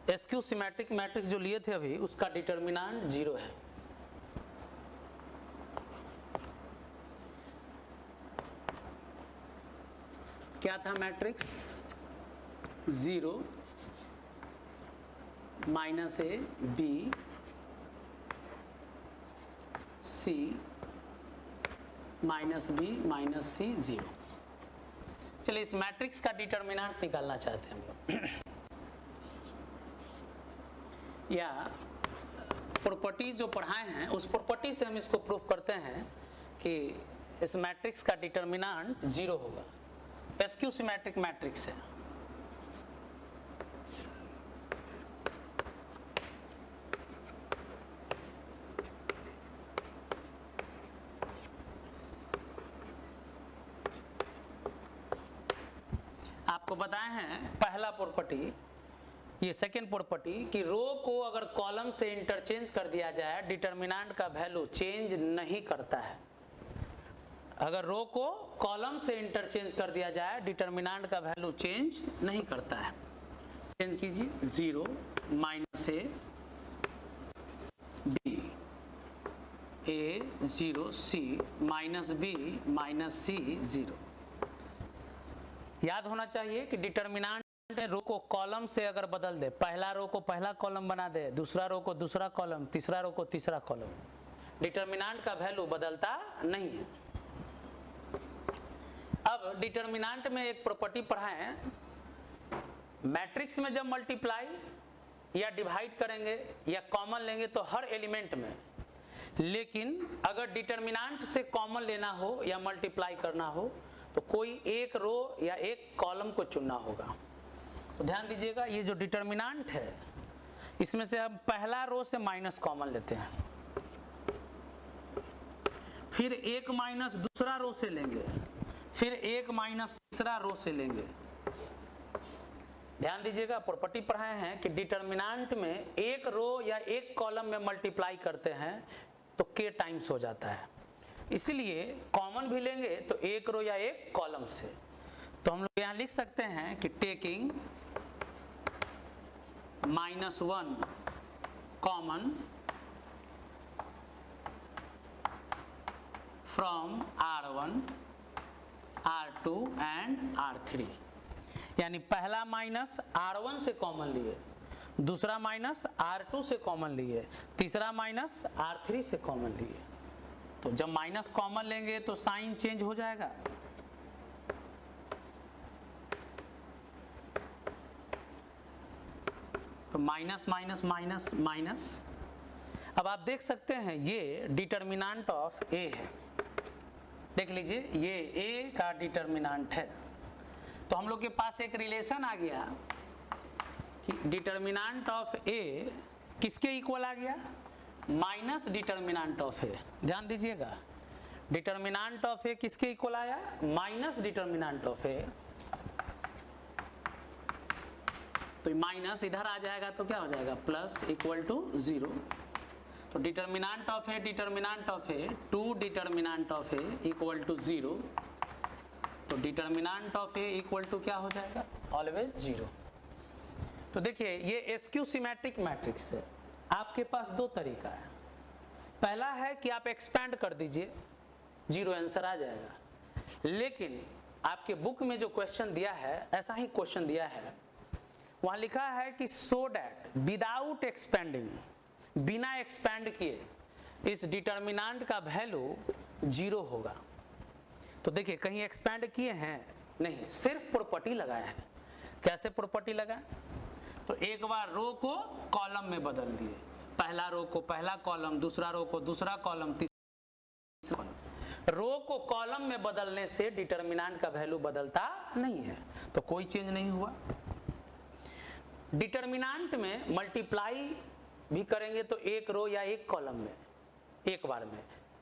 एसक्यू सिमेट्रिक मैट्रिक्स जो लिए थे अभी, उसका डिटर्मिनेंट 0 है। क्या था matrix, 0 minus A B C minus B minus C 0। चलिए इस मैट्रिक्स का डिटर्मिनेंट निकालना चाहते हैं हम लोग, या प्रॉपर्टी जो पढ़ाए हैं उस प्रॉपर्टी से हम इसको प्रूफ करते हैं कि इस मैट्रिक्स का डिटर्मिनेंट 0 होगा। एसक्यू सिमेट्रिक मैट्रिक्स है। आपको बताए हैं पहला प्रॉपर्टी, ये सेकेंड प्रॉपर्टी कि रो को अगर कॉलम से इंटरचेंज कर दिया जाए डिटर्मिनेंट का वैल्यू चेंज नहीं करता है। अगर रो को कॉलम से इंटरचेंज कर दिया जाए डिटर्मिनेंट का वैल्यू चेंज नहीं करता है। चेंज कीजिए, 0 minus A B A 0 C minus B minus C 0। याद होना चाहिए कि डिटर्मिनेंट रो को कॉलम से अगर बदल दे, पहला रो को पहला कॉलम बना दे, दूसरा रो को दूसरा कॉलम, तीसरा रो को तीसरा कॉलम, डिटर्मिनेंट का वैल्यू बदलता नहीं है। अब डिटर्मिनेंट में एक प्रॉपर्टी पढ़ाए हैं, मैट्रिक्स में जब मल्टीप्लाई या डिवाइड करेंगे या कॉमन लेंगे तो हर एलिमेंट में, लेकिन अगर डिटर्मिनेंट से कॉमन लेना हो या मल्टीप्लाई करना हो तो कोई एक रो या एक कॉलम को चुनना होगा। तो ध्यान दीजिएगा, ये जो डिटर्मिनेंट है इसमें से हम पहला रो से माइनस कॉमन लेते हैं, फिर एक माइनस दूसरा रो से लेंगे, फिर एक माइनस तीसरा रो से लेंगे। ध्यान दीजिएगा, प्रॉपर्टी पढ़ाए हैं कि डिटर्मिनेंट में एक रो या एक कॉलम में मल्टीप्लाई करते हैं तो k टाइम्स हो जाता है, इसलिए कॉमन भी लेंगे तो एक रो या एक कॉलम से। तो हम लोग यहाँ लिख सकते हैं कि taking -1 common from R1 R2 and R3, यानी पहला माइनस R1 से कॉमन लिए, दूसरा माइनस R2 से कॉमन लिए, तीसरा माइनस R3 से कॉमन लिए। तो जब माइनस कॉमन लेंगे तो साइन चेंज हो जाएगा। तो माइनस माइनस माइनस माइनस। अब आप देख सकते हैं ये डिटर्मिनेंट ऑफ ए है, देख लीजिए ये ए का डिटर्मिनेंट है। तो हम लोग के पास एक रिलेशन आ गया कि डिटर्मिनेंट ऑफ ए किसके इक्वल आ गया, माइनस डिटर्मिनेंट ऑफ ए। ध्यान दीजिएगा, डिटर्मिनेंट ऑफ ए किसके इक्वल आया, माइनस डिटर्मिनेंट ऑफ ए। तो माइनस इधर आ जाएगा तो क्या हो जाएगा, प्लस इक्वल टू 0। तो determinant of A 2 determinant of A equal to 0, तो determinant of A equal to क्या हो जाएगा, ऑलवेज 0। तो देखिए ये एसक्यू सिमेट्रिक मैट्रिक्स है। आपके पास दो तरीका है, पहला है कि आप एक्सपैंड कर दीजिए, 0 आंसर आ जाएगा। लेकिन आपके बुक में जो क्वेश्चन दिया है ऐसा ही क्वेश्चन दिया है, वहां लिखा है कि सो डैट विदाउट एक्सपेंडिंग, बिना एक्सपैंड किए इस डिटर्मिनेंट का वैल्यू 0 होगा। तो देखिए कहीं एक्सपैंड किए हैं नहीं, सिर्फ प्रॉपर्टी लगाए हैं। कैसे प्रॉपर्टी लगाए, तो एक बार रो को कॉलम में बदल दिए, पहला रो को पहला कॉलम, दूसरा रो को दूसरा कॉलम, तीसरा कॉलम। रो को कॉलम में बदलने से डिटर्मिनेंट का वैल्यू बदलता नहीं है, तो कोई चेंज नहीं हुआ। डिटर्मिनेंट में मल्टीप्लाई भी करेंगे तो एक रो या एक कॉलम में एक बार में,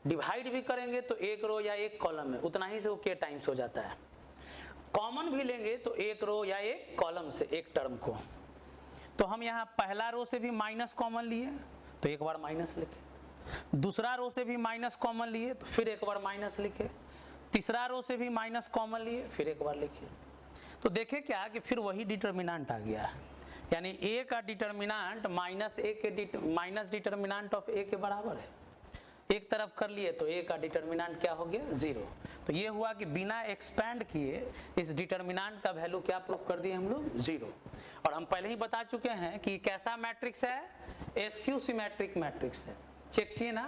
डिवाइड भी करेंगे तो एक रो या एक कॉलम में, उतना ही से वो के टाइम्स हो जाता है। कॉमन भी लेंगे तो एक रो या एक कॉलम से एक टर्म को। तो हम यहाँ पहला रो से भी माइनस कॉमन लिए तो एक बार माइनस लिखे, दूसरा रो से भी माइनस कॉमन लिए तो फिर एक बार माइनस लिखे, तीसरा रो से भी माइनस कॉमन लिए फिर एक बार लिखे। तो देखे क्या कि फिर वही डिटर्मिनेंट आ गया, यानी ए का डिटर्मिनेंट माइनस डिटर्मिनेंट ऑफ ए के बराबर है। एक तरफ कर लिए तो ए का डिटर्मिनेंट क्या हो गया, 0। तो ये हुआ कि बिना एक्सपैंड किए इस डिटर्मिनेंट का वैल्यू क्या प्रूफ कर दिए हम लोग, 0। और हम पहले ही बता चुके हैं कि कैसा मैट्रिक्स है, एसक्यू सिमेट्रिक मैट्रिक्स है। चेक किए ना,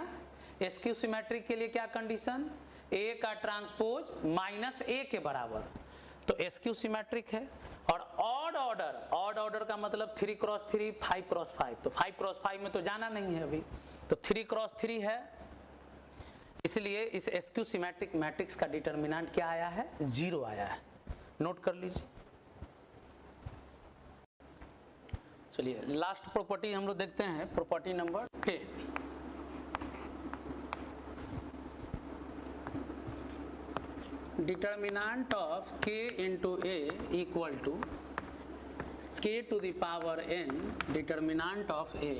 एसक्यू सिमेट्रिक के लिए क्या कंडीशन, ए का ट्रांसपोज माइनस ए के बराबर, तो एसक्यू सिमेट्रिक है। और ऑड ऑर्डर का मतलब 3x3 5x5, तो 5x5 में तो जाना नहीं है अभी, तो 3x3 है, इसलिए इस एसक्यू सिमेट्रिक मैट्रिक्स का डिटर्मिनेंट क्या आया है, 0 आया है। नोट कर लीजिए। चलिए लास्ट प्रॉपर्टी हम लोग देखते हैं, property number 10। Determinant of k into a equal to k to the power n determinant of a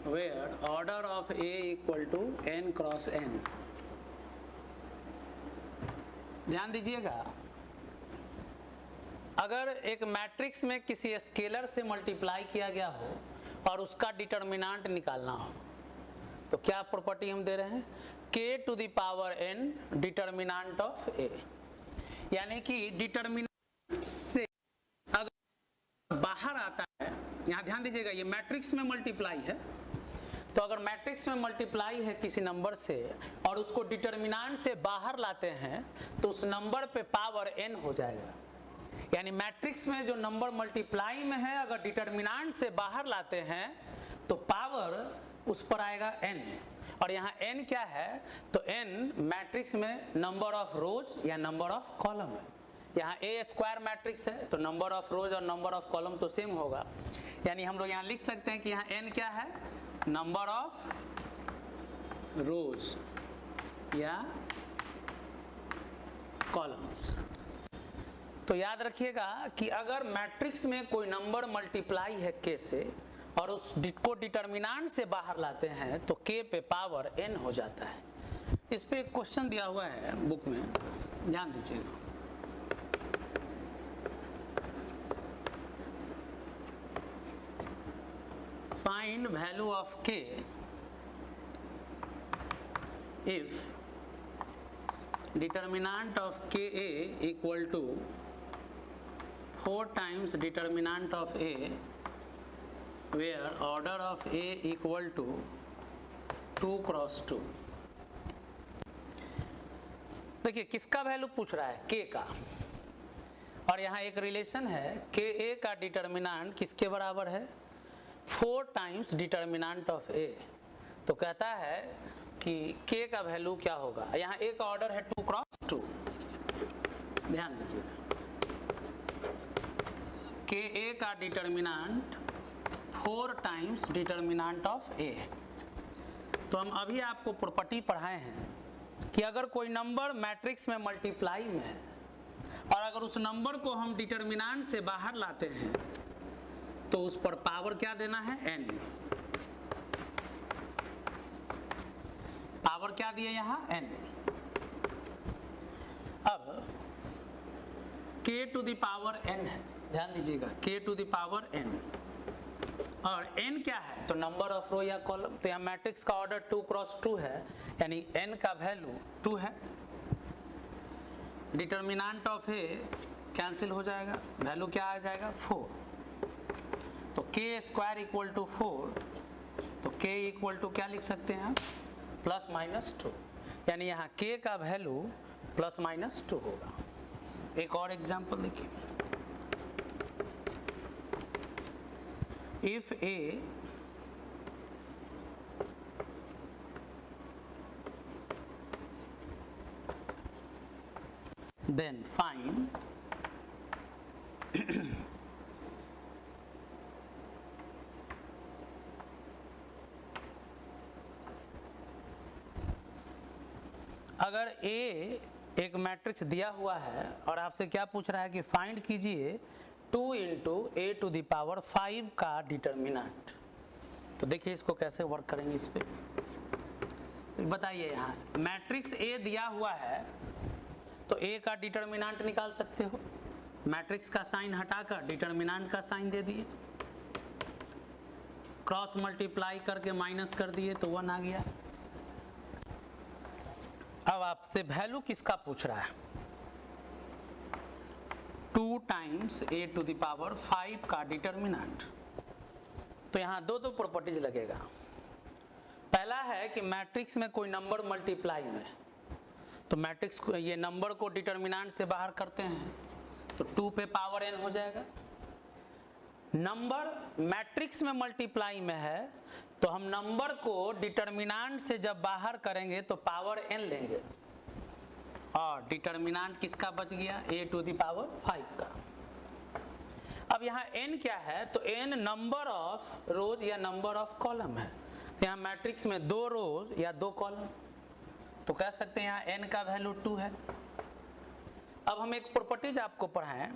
where order of a equal to n cross n। ध्यान दीजिएगा, अगर एक मैट्रिक्स में किसी स्केलर से मल्टीप्लाई किया गया हो और उसका डिटर्मिनेंट निकालना हो तो क्या प्रॉपर्टी हम दे रहे हैं, k to the power n determinant of a, यानी कि डिटर्मिनेंट से अगर बाहर आता है, यहाँ ध्यान दीजिएगा ये मैट्रिक्स में मल्टीप्लाई है, तो अगर मैट्रिक्स में मल्टीप्लाई है किसी नंबर से और उसको डिटर्मिनेंट से बाहर लाते हैं तो उस नंबर पे पावर n हो जाएगा। यानी मैट्रिक्स में जो नंबर मल्टीप्लाई में है अगर डिटर्मिनेंट से बाहर लाते हैं तो पावर उस पर आएगा n, और यहाँ n क्या है, तो n मैट्रिक्स में नंबर ऑफ रोज या नंबर ऑफ कॉलम है। यहाँ a स्क्वायर मैट्रिक्स है तो नंबर ऑफ रोज और नंबर ऑफ कॉलम तो सेम होगा, यानी हम लोग यहाँ लिख सकते हैं कि यहाँ n क्या है, नंबर ऑफ रोज या कॉलम्स। तो याद रखिएगा कि अगर मैट्रिक्स में कोई नंबर मल्टीप्लाई है k से और उस को डिटर्मिनेंट से बाहर लाते हैं तो k पे पावर n हो जाता है। इस पे एक क्वेश्चन दिया हुआ है बुक में, ध्यान दीजिएगा। Find value of k if determinant of ka equal to 4 times determinant of a where order of a equal to 2 cross 2। देखिए किसका वैल्यू पूछ रहा है, k का, और यहाँ एक रिलेशन है ka का डिटर्मिनेंट किसके बराबर है, 4 times डिटर्मिनेंट ऑफ a। तो कहता है कि k का वैल्यू क्या होगा, यहाँ a का ऑर्डर है 2 cross 2, ध्यान दीजिएगा। ka का determinant 4 times determinant of a है। तो हम अभी आपको प्रॉपर्टी पढ़ाए हैं कि अगर कोई नंबर मैट्रिक्स में मल्टीप्लाई में है और अगर उस नंबर को हम डिटर्मिनेंट से बाहर लाते हैं तो उस पर पावर क्या देना है, n। क्या दिए यहाँ n। अब k to the power n है, ध्यान दीजिएगा k to the power n, और n क्या है तो नंबर ऑफ रो या कॉलम। तो यहाँ मैट्रिक्स का ऑर्डर 2 क्रॉस 2 है, यानी n का वैल्यू 2 है। डिटर्मिनेंट ऑफ a कैंसिल हो जाएगा, वैल्यू क्या आ जाएगा 4। तो k स्क्वायर इक्वल टू 4, तो k इक्वल टू क्या लिख सकते हैं प्लस माइनस 2, यानी यहाँ k का वैल्यू प्लस माइनस 2 होगा। एक और एग्जांपल देखिए, इफ a then find अगर A एक मैट्रिक्स दिया हुआ है और आपसे क्या पूछ रहा है कि फाइंड कीजिए 2 into A to the power 5 का डिटर्मिनेंट। तो देखिए इसको कैसे वर्क करेंगे इस पे, तो बताइए। यहाँ मैट्रिक्स A दिया हुआ है तो A का डिटर्मिनेंट निकाल सकते हो, मैट्रिक्स का साइन हटाकर डिटर्मिनेंट का साइन दे दिए, क्रॉस मल्टीप्लाई करके माइनस कर दिए तो 1 आ गया। अब आपसे वैल्यू किसका पूछ रहा है, 2 times A to the power 5 का डिटर्मिनेंट। तो यहाँ दो प्रॉपर्टीज लगेगा। पहला है कि मैट्रिक्स में कोई नंबर मल्टीप्लाई में, तो मैट्रिक्स को ये नंबर को डिटर्मिनेंट से बाहर करते हैं तो 2 पे पावर n हो जाएगा। नंबर मैट्रिक्स में मल्टीप्लाई में है तो हम नंबर को डिटर्मिनेंट से जब बाहर करेंगे तो पावर n लेंगे, और डिटर्मिनेंट किसका बच गया a टू द पावर 5 का। अब यहाँ n क्या है तो n नंबर ऑफ रोज या नंबर ऑफ कॉलम है। यहाँ मैट्रिक्स में 2 रोज या 2 कॉलम, तो कह सकते हैं यहाँ n का वैल्यू 2 है। अब हम एक प्रॉपर्टीज आपको पढ़ाएं,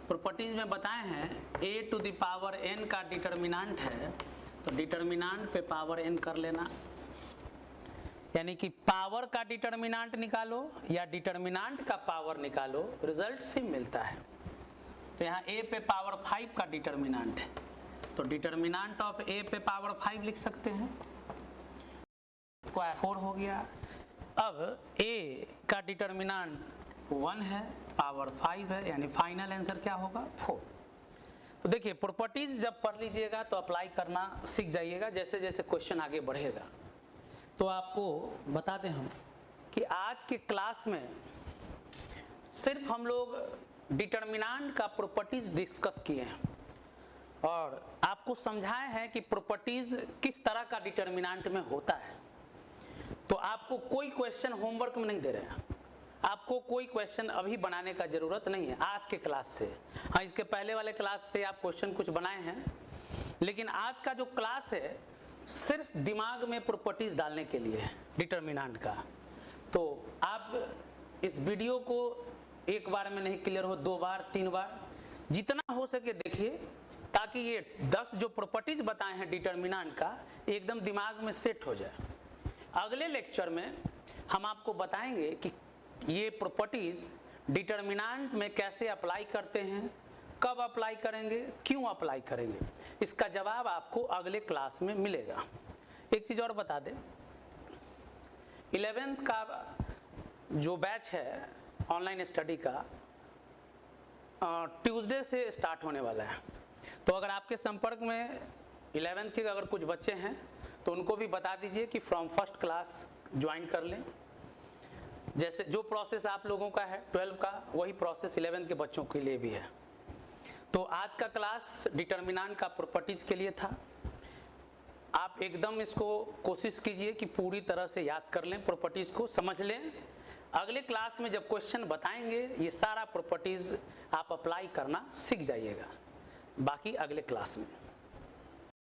प्रॉपर्टीज में बताए हैं a to the power n का डिटर्मिनेंट है तो डिटर्मिनेंट पे पावर n कर लेना, यानी कि पावर का डिटर्मिनेंट निकालो या डिटर्मिनेंट का पावर निकालो, रिजल्ट सेम मिलता है। तो यहाँ a पे पावर 5 का डिटर्मिनेंट है तो डिटर्मिनेंट ऑफ a पे पावर 5 लिख सकते हैं, 4 हो गया। अब a का डिटर्मिनेंट 1 है, पावर 5 है, यानी फाइनल आंसर क्या होगा 4। तो देखिए प्रॉपर्टीज जब पढ़ लीजिएगा तो अप्लाई करना सीख जाइएगा, जैसे जैसे क्वेश्चन आगे बढ़ेगा। तो आपको बता दें हम कि आज के क्लास में सिर्फ हम लोग डिटर्मिनेंट का प्रॉपर्टीज डिस्कस किए हैं और आपको समझाए हैं कि प्रॉपर्टीज किस तरह का डिटर्मिनेंट में होता है। तो आपको कोई क्वेश्चन होमवर्क में नहीं दे रहे हैं, आपको कोई क्वेश्चन अभी बनाने का जरूरत नहीं है आज के क्लास से। हाँ, इसके पहले वाले क्लास से आप क्वेश्चन कुछ बनाए हैं, लेकिन आज का जो क्लास है सिर्फ दिमाग में प्रॉपर्टीज डालने के लिए है डिटर्मिनेंट का। तो आप इस वीडियो को एक बार में नहीं क्लियर हो, 2 बार 3 बार जितना हो सके देखिए, ताकि ये 10 जो प्रॉपर्टीज बताए हैं डिटर्मिनेंट का एकदम दिमाग में सेट हो जाए। अगले लेक्चर में हम आपको बताएंगे कि ये प्रॉपर्टीज डिटर्मिनेंट में कैसे अप्लाई करते हैं, कब अप्लाई करेंगे, क्यों अप्लाई करेंगे, इसका जवाब आपको अगले क्लास में मिलेगा। एक चीज़ और बता दें, 11th का जो बैच है ऑनलाइन स्टडी का ट्यूसडे से स्टार्ट होने वाला है। तो अगर आपके संपर्क में 11th के अगर कुछ बच्चे हैं तो उनको भी बता दीजिए कि फ्रॉम फर्स्ट क्लास ज्वाइन कर लें। जैसे जो प्रोसेस आप लोगों का है 12 का, वही प्रोसेस 11th के बच्चों के लिए भी है। तो आज का क्लास डिटर्मिनेंट का प्रॉपर्टीज के लिए था। आप एकदम इसको कोशिश कीजिए कि पूरी तरह से याद कर लें, प्रॉपर्टीज को समझ लें। अगले क्लास में जब क्वेश्चन बताएंगे ये सारा प्रॉपर्टीज आप अप्लाई करना सीख जाइएगा। बाकी अगले क्लास में।